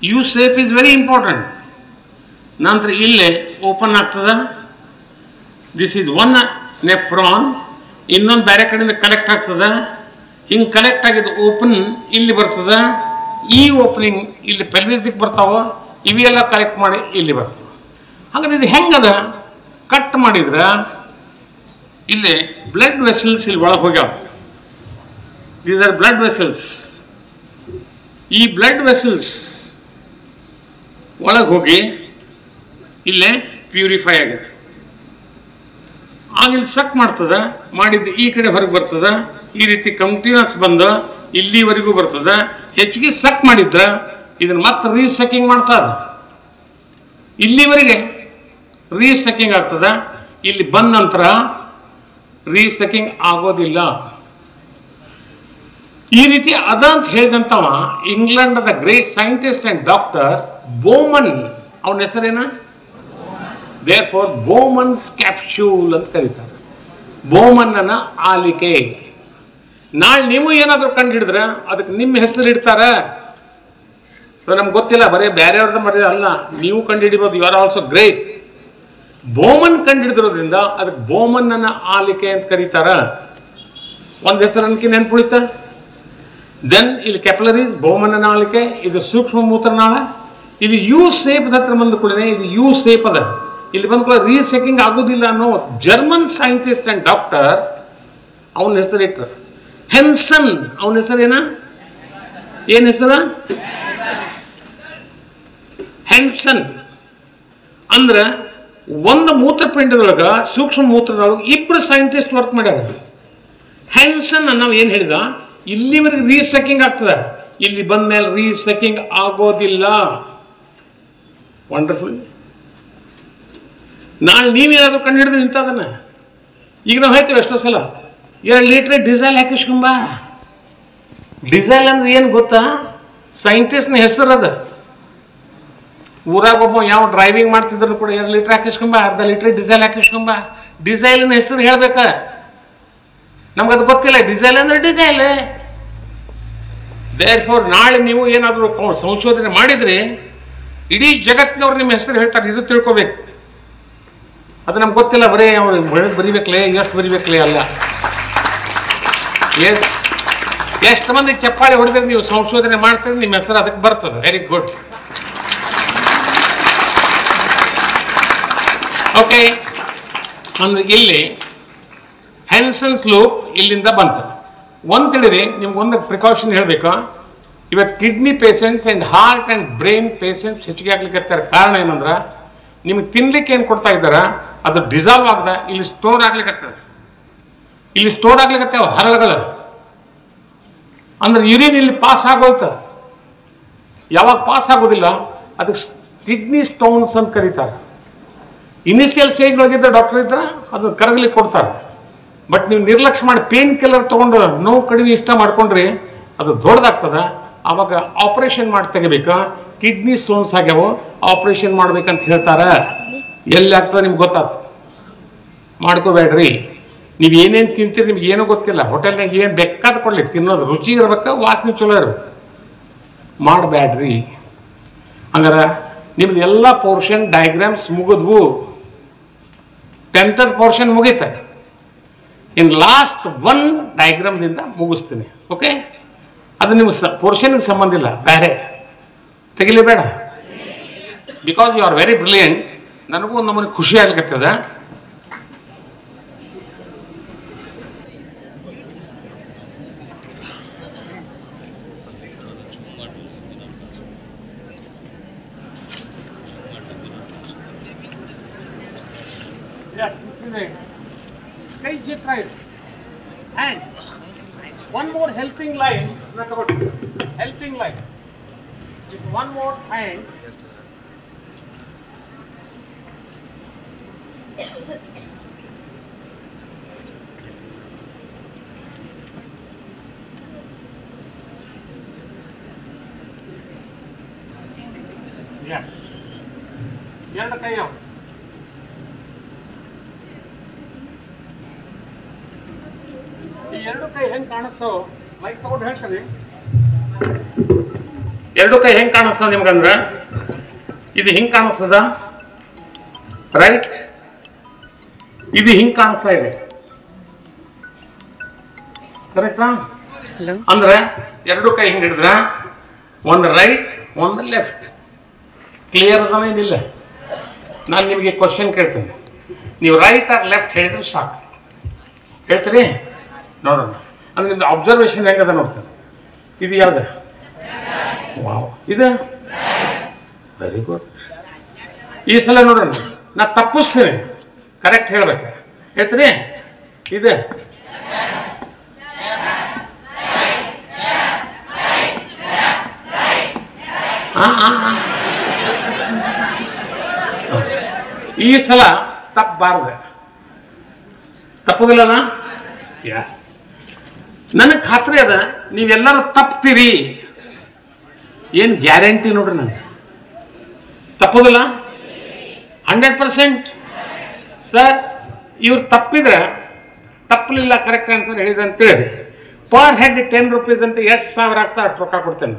U shape is very important. ನಂತರ ಇಲ್ಲೇ ಓಪನ್ ಆಗ್ತದ. ದಿಸ್ ಇಸ್ ಒನ್ ನೆಫ್ರಾನ್, ಇನ್ನೊಂದು ಬೇರೆ ಕಡೆಯಿಂದ ಕಲೆಕ್ಟ್ ಆಗ್ತದ. ಹಿಂಗೆ ಕಲೆಕ್ಟ್ ಆಗಿದ್ದು ಓಪನ್ ಇಲ್ಲಿ ಬರ್ತದ. ಈ ಓಪನಿಂಗ್ ಇಲ್ಲಿ ಪೆಲ್ವಿಸಿಗೆ ಬರ್ತಾವ. ಇವೆಲ್ಲ ಕಲೆಕ್ಟ್ ಮಾಡಿ ಇಲ್ಲಿ ಬರ್ತವೆ. ಹಾಗಾದ್ರೆ ಇದು ಹೆಂಗದ ಕಟ್ ಮಾಡಿದ್ರ ಇಲ್ಲಿ ಬ್ಲಡ್ ವೆಸಲ್ಸ್ ಇಲ್ಲಿ ಒಳಗೆ ಹೋಗ್ಯಾವ. These are blood vessels. ಈ ಬ್ಲಡ್ ವೆಸಲ್ಸ್ ಒಳಗೆ ಹೋಗಿ ಇಲ್ಲೇ ಪ್ಯೂರಿಫೈ ಆಗಿದೆ. ಆಗ ಇಲ್ಲಿ ಸಕ್ ಮಾಡ್ತದ, ಮಾಡಿದ್ದು ಈ ಕಡೆ ಹೊರಗೆ ಬರ್ತದ. ಈ ರೀತಿ ಕಂಟಿನ್ಯೂಸ್ ಬಂದ ಇಲ್ಲಿವರೆಗೂ ಬರ್ತದ. ಹೆಚ್ಚಿಗೆ ಸಕ್ ಮಾಡಿದ್ರ ಇದನ್ನ ಮತ್ತೆ ರೀಸೆಕಿಂಗ್ ಮಾಡ್ತದ. ಇಲ್ಲಿವರೆಗೆ ರೀಸೆಕಿಂಗ್ ಆಗ್ತದ. ಇಲ್ಲಿ ಬಂದ ನಂತರ ರೀಸೆಕಿಂಗ್ ಆಗೋದಿಲ್ಲ. ಈ ರೀತಿ ಅದ ಅಂತ ಹೇಳಿದಂತವ England great scientist and doctor Bowman. ಅವನ ಹೆಸರೇನ? ದೇರ್ಫೋರ್ ಬೋಮನ್ಸ್ ಕ್ಯಾಪ್ಸ್ಯೂಲ್ ಅಂತ ಕರೀತಾರೆ. ಬೋಮನ್ನ ಆಲಿಕೆ. ನಾಳೆ ನೀವು ಏನಾದರೂ ಕಂಡು ಹಿಡಿದ್ರೆ ಅದಕ್ಕೆ ನಿಮ್ಮ ಹೆಸರು ಇಡ್ತಾರ. ನಮ್ಗೆ ಗೊತ್ತಿಲ್ಲ, ಬರೀ ಬೇರೆಯವ್ರದ್ದು ಮಾಡಿದ್ರೆ ಅಲ್ಲ, ನೀವು ಕಂಡು ಹಿಡಿಬೋದು. You are also great. Bowman ಕಂಡು ಹಿಡಿದಿರೋದ್ರಿಂದ ಅದಕ್ಕೆ ಬೋಮನ್ನ ಆಲಿಕೆ ಅಂತ ಕರೀತಾರ. ಒಂದು ಹೆಸರು ಅನ್ಕಿ ನೆನ್ಪುಳಿತ. ದೆನ್ ಇಲ್ಲಿ ಕ್ಯಾಪಿಲರೀಸ್, ಬೋಮನ್ನ ಆಲಿಕೆ. ಇದು ಸೂಕ್ಷ್ಮ ಮೂತ್ರನಾಳ. ಇಲ್ಲಿ ಯು ಸೇಪ್ ಹತ್ರ ಬಂದ ಕೂಡ ಇಲ್ಲಿ ಯು ಸೇಪ್ ಅದ. ಇಲ್ಲಿ ಬಂದ ಕೂಡ ರೀಸೆಕಿಂಗ್ ಆಗೋದಿಲ್ಲ ಅನ್ನೋ ಜರ್ಮನ್ ಸೈಂಟಿಸ್ಟ್ ಅಂಡ್ ಡಾಕ್ಟರ್ ಅವನ ಹೆಸರು ಇಟ್ರು ಹೆನ್ಸನ್. ಅವನ ಹೆಸರೇನ? ಏನ್ ಹೆಸರ? ಹೆನ್ಸನ್. ಅಂದ್ರ ಒಂದು ಮೂತ್ರಪಿಂಡದೊಳಗ ಸೂಕ್ಷ್ಮ ಮೂತ್ರದೊಳಗ ಇಬ್ರು ಸೈಂಟಿಸ್ಟ್ ವರ್ಕ್ ಮಾಡ್ಯಾರ. ಹೆನ್ಸನ್ ನಾವು ಏನ್ ಹೇಳಿದ, ಇಲ್ಲಿವರೆಗೆ ರೀಸೆಕಿಂಗ್ ಆಗ್ತದ, ಇಲ್ಲಿ ಬಂದ ಮೇಲೆ ರೀಸೆಕಿಂಗ್ ಆಗೋದಿಲ್ಲ. ವಂಡರ್ಫುಲ್. ನಾಳೆ ನೀವೇನಾದ್ರೂ ಕಂಡು ಹಿಡಿದ್ರೆ ಇಂಥದನ್ನ ಈಗ ನಾವು ಹೇಳ್ತೀವಿ ಎಷ್ಟೋ ಸಲ 2 ಲೀಟ್ರ್ ಡೀಸೆಲ್ ಹಾಕಿಸ್ಕೊಂಬ. ಡೀಸೆಲ್ ಅಂದ್ರೆ ಏನು ಗೊತ್ತಾ? ಸೈಂಟಿಸ್ಟ್ನ ಹೆಸರು ಅದು. ಊರಾಗ ಒಬ್ಬ ಯಾವ ಡ್ರೈವಿಂಗ್ ಮಾಡ್ತಿದ್ರು ಕೂಡ 2 ಲೀಟ್ರ್ ಹಾಕಿಸ್ಕೊಂಬ, ಅರ್ಧ ಲೀಟ್ರ್ ಡೀಸೆಲ್ ಹಾಕಿಸ್ಕೊಂಬ. ಡೀಸೆಲಿನ ಹೆಸರು ಹೇಳ್ಬೇಕ, ನಮ್ಗದು ಗೊತ್ತಿಲ್ಲ. ಡೀಸೆಲ್ ಅಂದ್ರೆ ಡೀಸೆಲ್. ದೇರ್ಫೋರ್ ನಾಳೆ ನೀವು ಏನಾದರೂ ಸಂಶೋಧನೆ ಮಾಡಿದ್ರಿ, ಇಡೀ ಜಗತ್ತಿನವ್ರು ನಿಮ್ಮ ಹೆಸರು ಹೇಳ್ತಾರೆ, ಇದು ತಿಳ್ಕೊಬೇಕು. ಅದು ನಮ್ಗೆ ಗೊತ್ತಿಲ್ಲ, ಬರೀ ಅವ್ರು ಬರಿಬೇಕಲೇ, ಎಷ್ಟು ಬರಿಬೇಕಲೇ ಅಲ್ಲ. ಎಷ್ಟು ಮಂದಿ ಚಪ್ಪಾಳಿ ಹೊಡೆದ್ರೆ ನೀವು ಸಂಶೋಧನೆ ಮಾಡ್ತೀರಿ, ನಿಮ್ಮ ಹೆಸರು ಅದಕ್ಕೆ ಬರ್ತದೆ. Very good. ಓಕೆ, ಅಂದ್ರೆ ಇಲ್ಲಿ ಹೆನ್ಸನ್ಸ್ ಲೂಪ್ ಇಲ್ಲಿಂದ ಬಂತು. ಒಂದು ತಿಳಿರಿ, ನಿಮ್ಗೊಂದು ಪ್ರಿಕಾಷನ್ ಹೇಳಬೇಕು. ಇವತ್ತು kidney patients and heart and brain patients ಹೆಚ್ಚಿಗೆ ಆಗ್ಲಿಕ್ಕೆ ಕಾರಣ ಏನಂದ್ರೆ, ನಿಮ್ಗೆ ತಿನ್ಲಿಕ್ಕೆ ಏನು ಕೊಡ್ತಾ ಇದ್ದಾರ ಅದು ಡಿಸಾಲ್ವ್ ಆಗದ ಇಲ್ಲಿ ಸ್ಟೋರ್ ಆಗ್ಲಿಕ್ಕೆ. ಇಲ್ಲಿ ಸ್ಟೋರ್ ಆಗ್ಲಿಕ್ಕೆ ಹರಳುಗಳು ಅಂದ್ರೆ ಯೂರಿನ್ ಇಲ್ಲಿ ಪಾಸ್ ಆಗೋಯ್ತ. ಯಾವಾಗ ಪಾಸ್ ಆಗೋದಿಲ್ಲ ಅದಕ್ಕೆ ಕಿಡ್ನಿ ಸ್ಟೋನ್ಸ್ ಅಂತ ಕರೀತಾರೆ. ಇನಿಷಿಯಲ್ ಸ್ಟೇಜ್ ಹೋಗಿದ್ದ ಡಾಕ್ಟರ್ ಇದ್ರೆ ಅದನ್ನ ಕರಗಲಿಕ್ಕೆ ಕೊಡ್ತಾರೆ. ಬಟ್ ನೀವು ನಿರ್ಲಕ್ಷ್ಯ ಮಾಡಿ ಪೇನ್ ಕಿಲ್ಲರ್ ತೊಗೊಂಡು ನೋವು ಕಡಿಮೆ ಇಷ್ಟ ಮಾಡ್ಕೊಂಡ್ರಿ ಅದು ದೊಡ್ಡದಾಗ್ತದೆ. ಆವಾಗ ಆಪರೇಷನ್ ಮಾಡಿ ತೆಗಿಬೇಕು. ಕಿಡ್ನಿ ಸ್ಟೋನ್ಸ್ ಆಗ್ಯಾವು, ಆಪರೇಷನ್ ಮಾಡ್ಬೇಕಂತ ಹೇಳ್ತಾರೆ. ಎಲ್ಲಿ ಆಗ್ತದೆ ನಿಮ್ಗೆ ಗೊತ್ತಾಗ್ತದೆ, ಮಾಡ್ಕೋಬೇಡ್ರಿ. ನೀವು ಏನೇನು ತಿಂತೀರಿ ನಿಮ್ಗೆ ಏನೂ ಗೊತ್ತಿಲ್ಲ. ಹೋಟೆಲ್ನಾಗ ಏನು ಬೇಕಾದ ಕೊಡಲಿ, ತಿನ್ನೋದು ರುಚಿ ಇರ್ಬೇಕು, ವಾಸನೆ ಚಲೋ ಇರ್ಬೇಕು. ಮಾಡಬೇಡ್ರಿ. ಹಂಗಾರೆ ನಿಮ್ದು ಎಲ್ಲ ಪೋರ್ಷನ್ ಡಯಾಗ್ರಾಮ್ಸ್ ಮುಗಿದ್ವು. 10th ಪೋರ್ಷನ್ ಮುಗೀತೆ. ಇನ್ ಲಾಸ್ಟ್ 1 ಡಯಾಗ್ರಾಮ್ದಿಂದ ಮುಗಿಸ್ತೀನಿ. ಓಕೆ, ಅದು ನಿಮ್ಮ ಪೋರ್ಷನ್ಗೆ ಸಂಬಂಧ ಇಲ್ಲ, ಬೇರೆ ತೆಗಿಲೇಬೇಡ. Because you are very brilliant. ನನಗೂ ಒಂದು ನಮ್ಮನೆ ಖುಷಿ ಆಗ್ಲಿಕ್ಕತ್ತದ. And one more helping line. Helping line. With one more hand. Yeah. Yeah, the kayo. ಈ 2 ಕೈ ಹೆಂಗೆ ಕಾಣಿಸ್ತೋ ಮೈಕ್ ತಗೊಂಡು ಹೇಳ್ತೀನಿ. 2 ಕೈ ಹೆಂಗೆ ಕಾಣಿಸ್ತೋ ನಿಮ್ಗಂದ್ರೆ, ಇದು ಹಿಂಗೆ ಕಾಣಿಸ್ತದ, ರೈಟ್? ಇದು ಹಿಂಗೆ ಕಾಣಿಸ್ತಾ ಇದೆ, ಕರೆಕ್ಟಾ? ಅಂದ್ರೆ 2 ಕೈ ಹಿಂಗೆ ಹಿಡಿದ್ರ ಒಂದು ರೈಟ್ ಒಂದು ಲೆಫ್ಟ್. ಕ್ಲಿಯರ್ ಅದಾನ ಏನಿಲ್ಲ? ನಾನು ನಿಮಗೆ ಕ್ವಶನ್ ಕೇಳ್ತೀನಿ, ನೀವು ರೈಟ್ ಆರ್ ಲೆಫ್ಟ್ ಹೇಳಿದ್ರೆ ಸಾಕು. ಹೇಳ್ತೀರಿ? ನೋಡೋಣ. ಅಂದ್ರೆ ನಿಮ್ದು ಅಬ್ಸರ್ವೇಷನ್ ಹೆಂಗದ ನೋಡ್ತೇನೆ. ಇದು ಯಾವ್ದು? ವಾವ್, ಇದು ವೆರಿ ಗುಡ್. ಈ ಸಲ ನೋಡೋಣ, ನಾ ತಪ್ಪಿಸ್ತೀನಿ, ಕರೆಕ್ಟ್ ಹೇಳ್ಬೇಕು. ಹೇಳ್ತೀರಿ? ಇದೆ ಈ ಸಲ ತಪ್ಪಬಾರ್ದು. ತಪ್ಪೋದಿಲ್ಲ? ಯಸ್. ನನಗೆ ಖಾತ್ರಿ ಅದ ನೀವೆಲ್ಲರೂ ತಪ್ತೀರಿ. ಏನು ಗ್ಯಾರಂಟಿ ನೋಡ್ರಿ, ನನಗೆ ತಪ್ಪೋದಿಲ್ಲ 100%. ಸರ್, ಇವ್ರು ತಪ್ಪಿದ್ರೆ ತಪ್ಪಲಿಲ್ಲ, ಕರೆಕ್ಟ್ ಆನ್ಸರ್ ಹೇಳಿದ್ರೆ ಅಂತೇಳಿ ಪರ್ ಹೆಡ್ 10 ರೂಪೀಸ್ ಅಂತ ಎಷ್ಟು ಸಾವಿರ ಆಗ್ತಾ ಅಷ್ಟು ರೊಕ್ಕ ಕೊಡ್ತೇನೆ.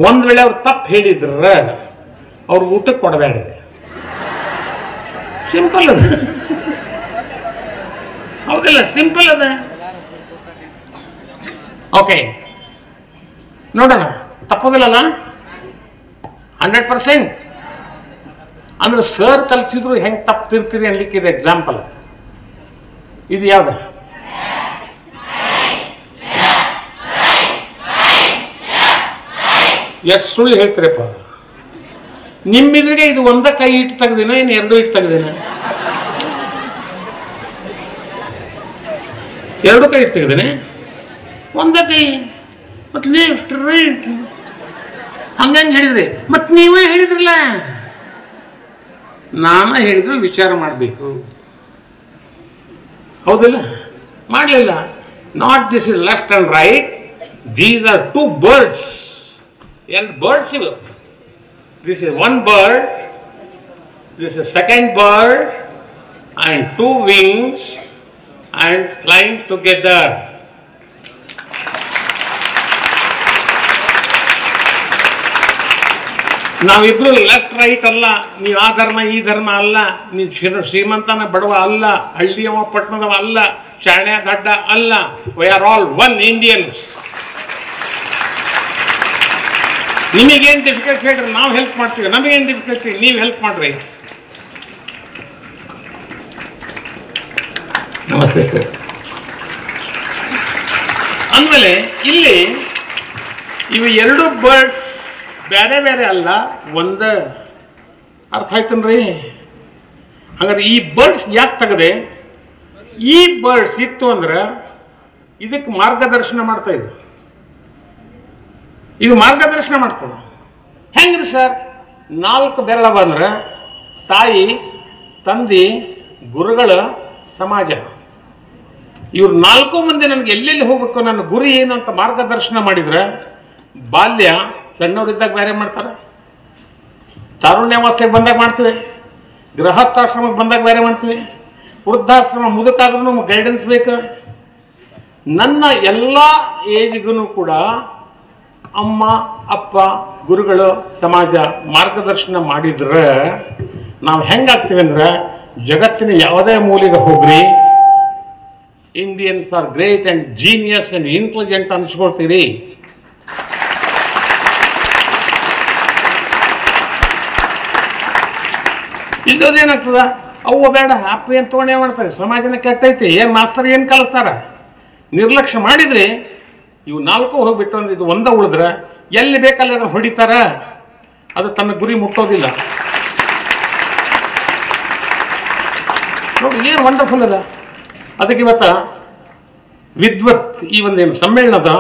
ಒಂದು ವೇಳೆ ಅವ್ರು ತಪ್ಪು ಹೇಳಿದ್ರೆ ಅವ್ರು ಊಟಕ್ಕೆ ಕೊಡಬೇಡ. ಸಿಂಪಲ್ ಅದ, ಹೌದಿಲ್ಲ? ಸಿಂಪಲ್ ಅದ. ಓಕೆ, ನೋಡೋಣ. ತಪ್ಪೋದಿಲ್ಲಲ್ಲ 100%. ಅಂದ್ರೆ ಸರ್ ಕಲ್ಸಿದ್ರು ಹೆಂಗೆ ತಪ್ತಿರ್ತೀರಿ ಅನ್ಲಿಕ್ಕೆ ಇದು ಎಕ್ಸಾಂಪಲ್. ಇದು ಯಾವ್ದು? ಎಷ್ಟು ಸುಳ್ಳು ಹೇಳ್ತೀರಪ್ಪ. ನಿಮ್ಮಿದ್ರಿಗೆ ಇದು ಒಂದ ಕೈ ಇಟ್ಟು ತೆಗ್ದಿನ, ಏನು 2 ಇಟ್ಟು ತೆಗ್ದಿನ? 2 ಕೈ ಇಟ್ಟು ತೆಗ್ದಿನಿ, ಒಂದ ಕೈ. ಮತ್ತು ಲೆಫ್ಟ್ ರೈಟ್ ಹಂಗಂಗೆ ಹೇಳಿದ್ರಿ. ಮತ್ತು ನೀವೇ ಹೇಳಿದ್ರಲ್ಲ, ನಾನು ಹೇಳಿದ್ರು ವಿಚಾರ ಮಾಡಬೇಕು. ಹೌದಿಲ್ಲ? ಮಾಡಲಿಲ್ಲ. Not this is left and right, these are two birds. ಎರಡು ಬರ್ಡ್ಸ್ ಇವು. This is one bird, this is second bird, and two wings and flying together. ನಾವಿಬ್ರು ಲೆಫ್ಟ್ ರೈಟ್ ಅಲ್ಲ, ನೀವು ಆ ಧರ್ಮ ಈ ಧರ್ಮ ಅಲ್ಲ, ನೀವು ಶ್ರೀಮಂತನ ಬಡವ ಅಲ್ಲ, ಹಳ್ಳಿಯವ ಪಟ್ಟಣದವ ಅಲ್ಲ, ಶಾಣೆ ದಡ್ಡ ಅಲ್ಲ. We are all one Indians. ನಿಮಗೇನು ಡಿಫಿಕಲ್ಟಿ ಹೇಳ್ರಿ, ನಾವು ಹೆಲ್ಪ್ ಮಾಡ್ತೀವಿ. ನಮಗೇನು ಡಿಫಿಕಲ್ಟಿ, ನೀವು ಹೆಲ್ಪ್ ಮಾಡ್ರಿ. ನಮಸ್ತೆ ಸರ್. ಅಂದಮೇಲೆ ಇಲ್ಲಿ ಇವು ಎರಡು ಬರ್ಡ್ಸ್ ಬೇರೆ ಬೇರೆ ಅಲ್ಲ, ಒಂದ. ಅರ್ಥ ಆಯ್ತನ್ರಿ? ಹಾಗಾದ್ರೆ ಈ ಬರ್ಡ್ಸ್ ಯಾಕೆ ತೆಗದೆ? ಈ ಬರ್ಡ್ಸ್ ಇತ್ತು ಅಂದ್ರೆ ಇದಕ್ಕೆ ಮಾರ್ಗದರ್ಶನ ಮಾಡ್ತಾ ಇದ್ದು. ಇದು ಮಾರ್ಗದರ್ಶನ ಮಾಡ್ತದೆ. ಹೆಂಗ್ರಿ ಸರ್? 4 ಬೆರಳ ಬಂದ್ರೆ ತಾಯಿ, ತಂದೆ, ಗುರುಗಳ, ಸಮಾಜ. ಇವ್ರು 4 ಮಂದಿ ನನಗೆ ಎಲ್ಲೆಲ್ಲಿ ಹೋಗ್ಬೇಕು, ನನ್ನ ಗುರಿ ಏನು ಅಂತ ಮಾರ್ಗದರ್ಶನ ಮಾಡಿದ್ರೆ, ಬಾಲ್ಯ ಸಣ್ಣವರಿದ್ದಾಗ ಬೇರೆ ಮಾಡ್ತಾರೆ, ತಾರುಣ್ಯಾವಸ್ಥೆಗೆ ಬಂದಾಗ ಮಾಡ್ತೀವಿ, ಗೃಹಸ್ಥಾಶ್ರಮಕ್ಕೆ ಬಂದಾಗ ಬೇರೆ ಮಾಡ್ತೀವಿ, ವೃದ್ಧಾಶ್ರಮ ಮುದುಕಾದ್ರೂ ನಮ್ಗೆ ಗೈಡೆನ್ಸ್ ಬೇಕು. ನನ್ನ ಎಲ್ಲ ಏಜ್ಗೂ ಕೂಡ ಅಮ್ಮ, ಅಪ್ಪ, ಗುರುಗಳು, ಸಮಾಜ ಮಾರ್ಗದರ್ಶನ ಮಾಡಿದ್ರೆ ನಾವು ಹೆಂಗಾಗ್ತೀವಿ ಅಂದ್ರೆ, ಜಗತ್ತಿನ ಯಾವುದೇ ಮೂಲೆಗೆ ಹೋಗ್ರಿ, Indians are great and genius and intelligent ಅನ್ಸ್ಕೊಳ್ತೀರಿ. ಇಲ್ಲೋದೇನಾಗ್ತದ? ಅವ್ವ ಬೇಡ ಅಪ್ಪ ಏನು ತೊಗೊಂಡೇ ಮಾಡ್ತಾರೆ, ಸಮಾಜನ ಕೆಟ್ಟೈತಿ, ಏನು ಮಾಸ್ತರ್ ಏನು ಕಲಿಸ್ತಾರ, ನಿರ್ಲಕ್ಷ್ಯ ಮಾಡಿದ್ರಿ ಇವು 4 ಹೋಗ್ಬಿಟ್ಟು ಅಂದ್ರೆ ಇದು ಒಂದ ಉಳಿದ್ರೆ ಎಲ್ಲಿ ಬೇಕಲ್ಲಿ ಅದನ್ನು ಹೊಡಿತಾರ, ಅದು ತನ್ನ ಗುರಿ ಮುಟ್ಟೋದಿಲ್ಲ. ನೋಡಿ ಏನು ವಂಡರ್ಫುಲ್ ಅದ. ಅದಕ್ಕೆ ಇವತ್ತ ವಿದ್ವತ್ ಈ ಒಂದೇನು ಸಮ್ಮೇಳನದ,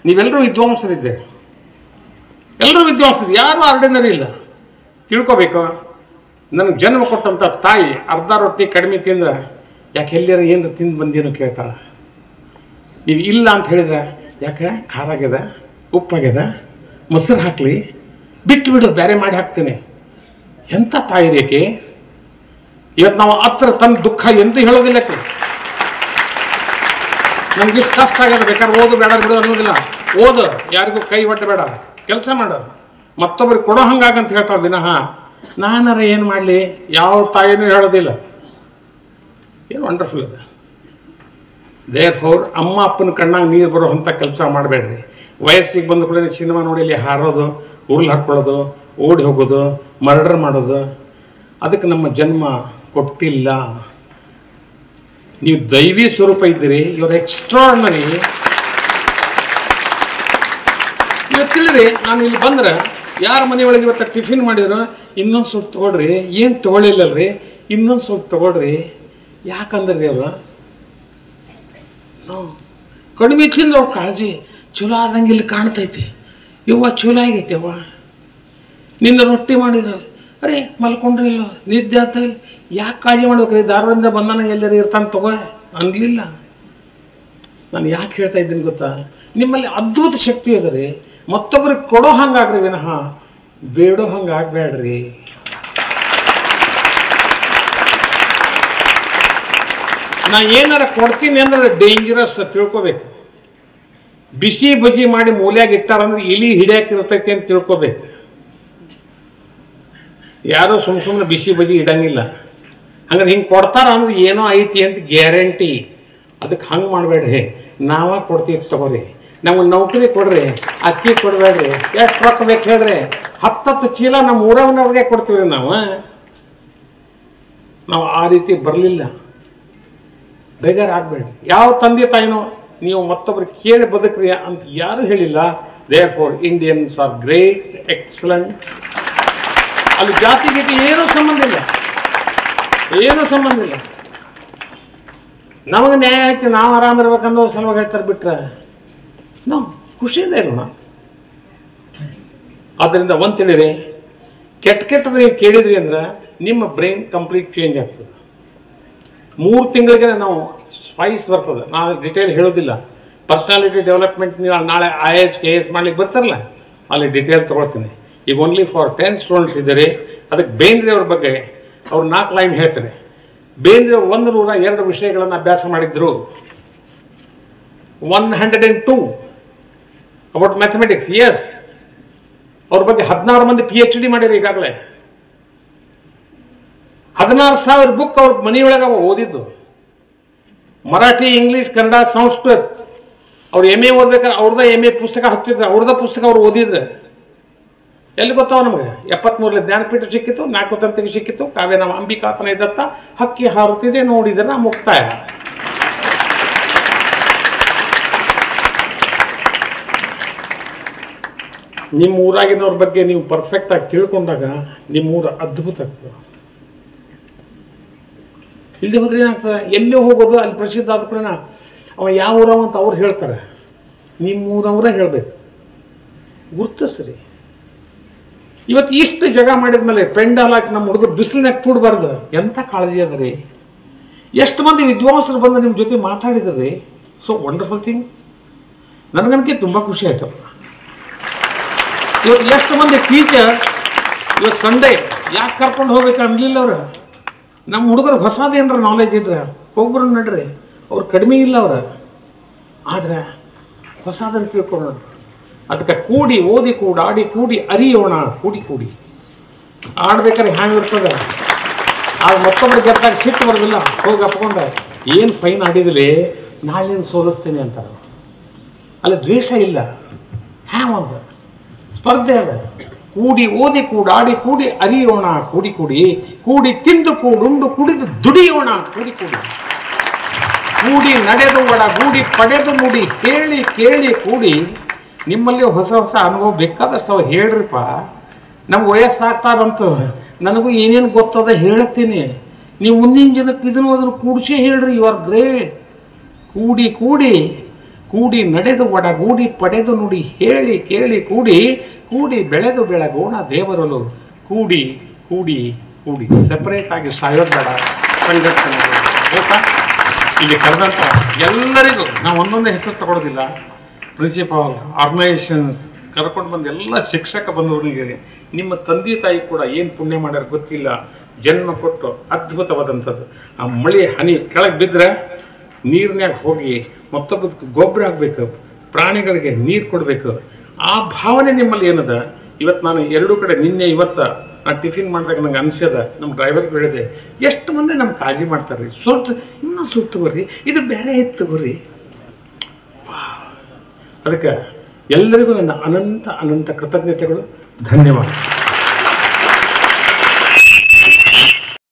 ನೀವೆಲ್ಲರೂ ವಿದ್ವಾಂಸರಿದ್ದೀರಿ, ಎಲ್ಲರೂ ವಿದ್ವಾಂಸರು, ಯಾರು ಆರ್ಡಿನರಿ ಇಲ್ಲ. ತಿಳ್ಕೊಬೇಕು, ನನಗೆ ಜನ್ಮ ಕೊಟ್ಟಂಥ ತಾಯಿ ಅರ್ಧ ರೊಟ್ಟಿ ಕಡಿಮೆ ತಿಂದ್ರೆ ಯಾಕೆ ಎಲ್ಲಾರ ಏನು ತಿಂದು ಬಂದೇನೋ ಕೇಳ್ತಾಳೆ. ನೀವು ಇಲ್ಲ ಅಂತ ಹೇಳಿದ್ರೆ, ಯಾಕೆ ಖಾರ ಆಗ್ಯದ, ಉಪ್ಪಾಗ್ಯದ, ಮೊಸರು ಹಾಕಲಿ, ಬಿಟ್ಟು ಬಿಡು ಬೇರೆ ಮಾಡಿ ಹಾಕ್ತೀನಿ. ಎಂಥ ತಾಯಿ ರೇಖೆ. ಇವತ್ತು ನಾವು ಹತ್ರ ತನ್ನ ದುಃಖ ಎಂದೂ ಹೇಳೋದಿಲ್ಲ. ನಮ್ಗಿಷ್ಟು ಕಷ್ಟ ಆಗ್ಯದ, ಬೇಕಾದ್ರೆ ಓದು ಬೇಡ ಬಿಡು ಅನ್ನೋದಿಲ್ಲ. ಓದು, ಯಾರಿಗೂ ಕೈ ಒಡ್ಡ ಬೇಡ, ಕೆಲಸ ಮಾಡು, ಮತ್ತೊಬ್ಬರಿಗೆ ಕೊಡೋ ಹಂಗಾಗಂತ ಹೇಳ್ತಾಳೆ ದಿನ. ನಾನಾರ ಏನು ಮಾಡಲಿ, ಯಾವ ತಾಯಿನೂ ಹೇಳೋದಿಲ್ಲ. ಏನು ವಂಡರ್ಫುಲ್ ಅದ. ದೇರ್ ಫೋರ್ ಅಮ್ಮ ಅಪ್ಪನ ಕಣ್ಣಾಗ ನೀರು ಬರೋ ಅಂಥ ಕೆಲಸ ಮಾಡಬೇಡ್ರಿ. ವಯಸ್ಸಿಗೆ ಬಂದ ಕೂಡ ಸಿನಿಮಾ ನೋಡಿ ಇಲ್ಲಿ ಹಾರೋದು, ಉರುಳು ಹಾಕ್ಕೊಳ್ಳೋದು, ಓಡಿ ಹೋಗೋದು, ಮರ್ಡರ್ ಮಾಡೋದು, ಅದಕ್ಕೆ ನಮ್ಮ ಜನ್ಮ ಕೊಟ್ಟಿಲ್ಲ. ನೀವು ದೈವಿ ಸ್ವರೂಪ ಇದ್ದೀರಿ, ಇವ್ರ ಎಕ್ಸ್ಟ್ರಾರ್ಡಿನರಿ. ಇವತ್ತು ತಿಳಿರಿ, ನಾನು ಇಲ್ಲಿ ಬಂದ್ರೆ ಯಾರ ಮನೆಯೊಳಗೆ ಇವತ್ತು ಟಿಫಿನ್ ಮಾಡಿದ್ರು, ಇನ್ನೊಂದು ಸ್ವಲ್ಪ ತೊಗೊಳ್ರಿ, ಏನು ತೊಗೊಳ್ಳಿಲ್ಲಲ್ರಿ, ಇನ್ನೊಂದು ಸ್ವಲ್ಪ ತೊಗೊಳ್ರಿ. ಯಾಕಂದ್ರಿ ಅವರು ಕಡಿಮೆ ತಿಂದ್ರೆ ಅವ್ರ ಕಾಳಜಿ ಚಲೋ ಆದಂಗೆ ಇಲ್ಲಿ ಕಾಣ್ತೈತಿ. ಇವ್ವ ಚಲೋ ಆಗೈತಿ, ಅವ್ವ ನಿನ್ನ ರೊಟ್ಟಿ ಮಾಡಿದ್ರು, ಅರೇ ಮಲ್ಕೊಂಡ್ರಿ ಇಲ್ಲ, ನಿದ್ದೆ ಆಗ್ತಾ ಇಲ್ಲ, ಯಾಕೆ ಕಾಳಜಿ ಮಾಡ್ಬೇಕ್ರಿ, ಧಾರವಾಡದಿಂದ ಬಂದಾನ ಎಲ್ಲರೂ ಇರ್ತಾನೆ ತಗೋ ಅನ್ಲಿಲ್ಲ. ನಾನು ಯಾಕೆ ಹೇಳ್ತಾ ಇದ್ದೀನಿ ಗೊತ್ತಾ? ನಿಮ್ಮಲ್ಲಿ ಅದ್ಭುತ ಶಕ್ತಿ ಅದ ರೀ. ಮತ್ತೊಬ್ರಿಗೆ ಕೊಡೋ ಹಂಗಾಗ್ರಿ ವಿನಃ ಬೇಡೋ ಹಂಗೆ ಆಗಬೇಡ್ರಿ. ನಾ ಏನಾರ ಕೊಡ್ತೀನಿ ಅಂದ್ರೆ ಡೇಂಜರಸ್ ತಿಳ್ಕೊಬೇಕು. ಬಿಸಿ ಬಜಿ ಮಾಡಿ ಮೂಲ್ಯಾಗ ಇಟ್ಟಾರಂದ್ರೆ ಇಲಿ ಹಿಡಿಯಾಕಿರ್ತೈತಿ ಅಂತ ತಿಳ್ಕೊಬೇಕು. ಯಾರೋ ಸುಮ್ಮನೆ ಬಿಸಿ ಬಜಿ ಇಡಂಗಿಲ್ಲ. ಹಂಗಾರೆ ಹಿಂಗೆ ಕೊಡ್ತಾರ ಅಂದ್ರೆ ಏನೋ ಐತಿ ಅಂತ ಗ್ಯಾರಂಟಿ. ಅದಕ್ಕೆ ಹಂಗೆ ಮಾಡಬೇಡ್ರಿ. ನಾವ ಕೊಡ್ತೀವಿ ತಗೋರಿ, ನಮಗೆ ನೌಕರಿ ಕೊಡ್ರಿ, ಅಕ್ಕಿ ಕೊಡಬೇಡ್ರಿ, ಎಷ್ಟು ರೊಕ್ಕ ಬೇಕು ಹೇಳ್ರಿ, 10 ಚೀಲ ನಮ್ಮ ಊರವನವ್ರಿಗೆ ಕೊಡ್ತೀವಿ. ನಾವು ಆ ರೀತಿ ಬರಲಿಲ್ಲ. ಬೇಜಾರು ಆಗಬೇಡ್ರಿ. ಯಾವ ತಂದೆ ತಾಯಿನೋ ನೀವು ಮತ್ತೊಬ್ರಿಗೆ ಕೇಳಿ ಬದುಕ್ರಿ ಅಂತ ಯಾರು ಹೇಳಿಲ್ಲ. Therefore Indians are great, excellent. ಅಲ್ಲಿ ಜಾತಿ ಗೀತಿ ಏನೂ ಸಂಬಂಧ ಇಲ್ಲ, ಏನೂ ಸಂಬಂಧ ಇಲ್ಲ. ನಮಗೆ ನ್ಯಾಯ ಹಚ್ಚಿ ನಾವು ಆರಾಮಿರ್ಬೇಕನ್ನೋ ಸಲುವಾಗಿ ಹೇಳ್ತಾರೆ ಬಿಟ್ರೆ ನಾವು ಖುಷಿಯಿಂದ ಇರೋಣ. ಆದ್ದರಿಂದ ಒಂದು ತಿಳಿರಿ, ಕೆಟ್ಟದ್ದು ನೀವು ಕೇಳಿದ್ರಿ ಅಂದ್ರೆ ನಿಮ್ಮ ಬ್ರೈನ್ ಕಂಪ್ಲೀಟ್ ಚೇಂಜ್ ಆಗ್ತದೆ. 3 ತಿಂಗಳಿಗೆ ನಾವು ಸ್ಪೈಸ್ ಬರ್ತದೆ. ನಾನು ಡಿಟೇಲ್ ಹೇಳೋದಿಲ್ಲ. ಪರ್ಸ್ನಾಲಿಟಿ ಡೆವಲಪ್ಮೆಂಟ್ ನೀವು ನಾಳೆ IAS KS ಮಾಡ್ಲಿಕ್ಕೆ ಬರ್ತಾರಲ್ಲ, ಅಲ್ಲಿ ಡಿಟೇಲ್ ತೊಗೊಳ್ತೀನಿ. ಈಗ ಓನ್ಲಿ ಫಾರ್ 10 ಸ್ಟೂಡೆಂಟ್ಸ್ ಇದ್ದಾರೆ. ಅದಕ್ಕೆ ಬೇಂದ್ರೆ ಅವ್ರ ಬಗ್ಗೆ ಅವ್ರು 4 ಲೈನ್ ಹೇಳ್ತಾರೆ. ಬೇಂದ್ರೆ ಅವರು 102 ವಿಷಯಗಳನ್ನು ಅಭ್ಯಾಸ ಮಾಡಿದ್ರು. 102 ಅಬೌಟ್ ಮ್ಯಾಥಮೆಟಿಕ್ಸ್. ಎಸ್, ಅವ್ರ ಬಗ್ಗೆ 16 ಮಂದಿ PhD ಮಾಡಿದ್ರು ಈಗಾಗಲೇ. 16,000 ಬುಕ್ ಅವ್ರ ಮನೆಯೊಳಗೆ ಓದಿದ್ದು. ಮರಾಠಿ, ಇಂಗ್ಲೀಷ್, ಕನ್ನಡ, ಸಂಸ್ಕೃತ. ಅವ್ರು MA ಓದ್ಬೇಕಾದ್ರೆ ಅವ್ರದ್ದ MA ಪುಸ್ತಕ ಹಚ್ಚಿದ್ರೆ, ಅವ್ರದ್ದ ಪುಸ್ತಕ ಅವ್ರು ಓದಿದ್ರೆ ಎಲ್ಲಿ ಗೊತ್ತಾವ ನಮಗೆ. 73ರಲ್ಲಿ ಜ್ಞಾನಪೀಠ ಸಿಕ್ಕಿತ್ತು, 4 ತಂತಿಗೆ ಸಿಕ್ಕಿತ್ತು. ಕಾವ್ಯನಾಮ ಅಂಬಿಕಾತನ ದತ್ತ, ಹಕ್ಕಿ ಹಾರುತ್ತಿದೆ ನೋಡಿದ್ರೆ ಮುಕ್ತಾಯ. ನಿಮ್ಮ ಊರಾಗಿನವ್ರ ಬಗ್ಗೆ ನೀವು ಪರ್ಫೆಕ್ಟ್ ಆಗಿ ತಿಳ್ಕೊಂಡಾಗ ನಿಮ್ಮ ಊರು ಅದ್ಭುತ ಆಗ್ತದೆ. ಇಲ್ಲಿ ಹೋದ್ರೆ ಏನಾಗ್ತದೆ, ಎಲ್ಲೇ ಹೋಗೋದು ಅಲ್ಲಿ ಪ್ರಸಿದ್ಧ ಆದ ಕೂಡ ಅವ ಯಾವ ಊರವ ಅಂತ ಅವ್ರು ಹೇಳ್ತಾರೆ. ನಿಮ್ಮ ಊರವರೇ ಹೇಳಬೇಕು, ಗುರ್ತಿಸ್ರಿ. ಇವತ್ತು ಇಷ್ಟು ಜಗ ಮಾಡಿದ್ಮೇಲೆ ಪೆಂಡಾಲ್ ಹಾಕಿ ನಮ್ಮ ಹುಡುಗರು ಬಿಸಿಲಿನಾಗ ಕೂಡಬಾರ್ದು. ಎಂಥ ಕಾಳಜಿ ಅದ ರೀ. ಎಷ್ಟು ಮಂದಿ ವಿದ್ವಾಂಸರು ಬಂದು ನಿಮ್ಮ ಜೊತೆ ಮಾತಾಡಿದ್ರಿ. So wonderful thing. ನನಗನ್ಕೆ ತುಂಬ ಖುಷಿ ಆಯ್ತಲ್ಲ. ಇವತ್ತು ಎಷ್ಟು ಮಂದಿ ಟೀಚರ್ಸ್ ಇವತ್ತು ಸಂಡೇ ಯಾಕೆ ಕರ್ಕೊಂಡು ಹೋಗ್ಬೇಕು ಅನ್ಲಿಲ್ಲ ಅವ್ರು. ನಮ್ಮ ಹುಡುಗರಿಗೆ ಹೊಸದೇನರ ನಾಲೆಜ್ ಇದ್ರೆ ಹೋಗ್ಬರು ನಡ್ರಿ, ಅವ್ರು ಕಡಿಮೆ ಇಲ್ಲ ಅವ್ರ. ಆದ್ರೆ ಹೊಸದನ್ನು ತಿಳ್ಕೊಳ್ಳೋಣ. ಅದಕ್ಕೆ ಕೂಡಿ ಓದಿ ಕೂಡಿ ಕೂಡಿ ಅರಿಯೋಣ. ಕೂಡಿ ಆಡ್ಬೇಕಾದ್ರೆ ಹ್ಯಾಂಗಿರ್ತದೆ. ಆಗ ಮತ್ತೊಬ್ಬರು ಗೆದ್ದಾಗ ಸಿಟ್ಟು ಬರೋದಿಲ್ಲ. ಹೋಗಿ ಅಪ್ಕೊಂಡ ಏನು ಫೈನ್ ಆಡಿದಿಲ್ಲ, ನಾಳೆ ಸೋಲಿಸ್ತೀನಿ ಅಂತಾರೆ. ಅಲ್ಲಿ ದ್ವೇಷ ಇಲ್ಲ, ಹ್ಯಾಂಗ ಸ್ಪರ್ಧೆ ಅದ. ಕೂಡಿ ಓದಿ ಕೂಡಿ ಅರಿಯೋಣ. ಕೂಡಿ ತಿಂದು ಕೂಡುಂಡು ಕುಡಿದು ದುಡಿಯೋಣ. ಕೂಡಿ ನಡೆದು ಒಡಗೂಡಿ ಪಡೆದು ನುಡಿ ಹೇಳಿ ಕೇಳಿ ಕೂಡಿ. ನಿಮ್ಮಲ್ಲಿ ಹೊಸ ಅನುಭವ ಬೇಕಾದಷ್ಟು ಅವ ಹೇಳ್ರಿಪ್ಪ. ನಮ್ಗೆ ವಯಸ್ಸಾಗ್ತಾರಂತ ನನಗೂ ಏನೇನು ಗೊತ್ತದ ಹೇಳ್ತೀನಿ. ನೀವು ಮುಂದಿನ ಜನಕ್ಕೆ ಅದನ್ನು ಕೂಡಿಸಿ ಹೇಳ್ರಿ. You are great. ಕೂಡಿ ನಡೆದು ಒಡಗೂಡಿ ಪಡೆದು ನುಡಿ ಹೇಳಿ ಕೇಳಿ ಕೂಡಿ ಬೆಳೆದು ಬೆಳಗೋಣ ದೇವರಲು. ಕೂಡಿ ಸೆಪರೇಟ್ ಆಗಿ ಸಾಯೋದು ಬೇಡ. ಸಂಘಟನೆ ಬೇಕಾ? ಇಲ್ಲಿ ಕರೆದಂಥ ಎಲ್ಲರಿಗೂ ನಾವು ಒಂದೊಂದೇ ಹೆಸರು ತಗೊಳ್ಳೋದಿಲ್ಲ. ಪ್ರಿನ್ಸಿಪಾಲ್, ಆರ್ಗನೈಸೇಷನ್ಸ್ ಕರ್ಕೊಂಡು ಬಂದು ಎಲ್ಲ ಶಿಕ್ಷಕ ಬಂದವರಿಗೆ, ನಿಮ್ಮ ತಂದೆ ತಾಯಿ ಕೂಡ ಏನು ಪುಣ್ಯ ಮಾಡ್ಯಾರ ಗೊತ್ತಿಲ್ಲ. ಜನ್ಮ ಕೊಟ್ಟು ಅದ್ಭುತವಾದಂಥದ್ದು. ಆ ಮಳೆ ಹನಿ ಕೆಳಗೆ ಬಿದ್ದರೆ ನೀರಿನಾಗ ಹೋಗಿ ಮತ್ತೊಬ್ಬದಕ್ಕೆ ಗೊಬ್ಬರ ಹಾಕಬೇಕು, ಪ್ರಾಣಿಗಳಿಗೆ ನೀರು ಕೊಡಬೇಕು. ಆ ಭಾವನೆ ನಿಮ್ಮಲ್ಲಿ ಏನದ. ಇವತ್ತು ನಾನು 2 ಕಡೆ ನಿನ್ನೆ ಇವತ್ತು ನಾನು ಟಿಫಿನ್ ಮಾಡಿದಾಗ ನಂಗೆ ಅನಿಸ್ಯದ. ನಮ್ಮ ಡ್ರೈವರ್ಗೆ ಹೇಳಿದೆ, ಎಷ್ಟು ಮಂದಿ ನಮ್ಗೆ ಕಾಳಜಿ ಮಾಡ್ತಾರೆ. ಇನ್ನೂ ಸ್ವಲ್ಪ ತಗೋರಿ, ಇದು ಬೇರೆ ತಗೋರಿ. ಅದಕ್ಕೆ ಎಲ್ಲರಿಗೂ ನನ್ನ ಅನಂತ ಕೃತಜ್ಞತೆಗಳು, ಧನ್ಯವಾದ.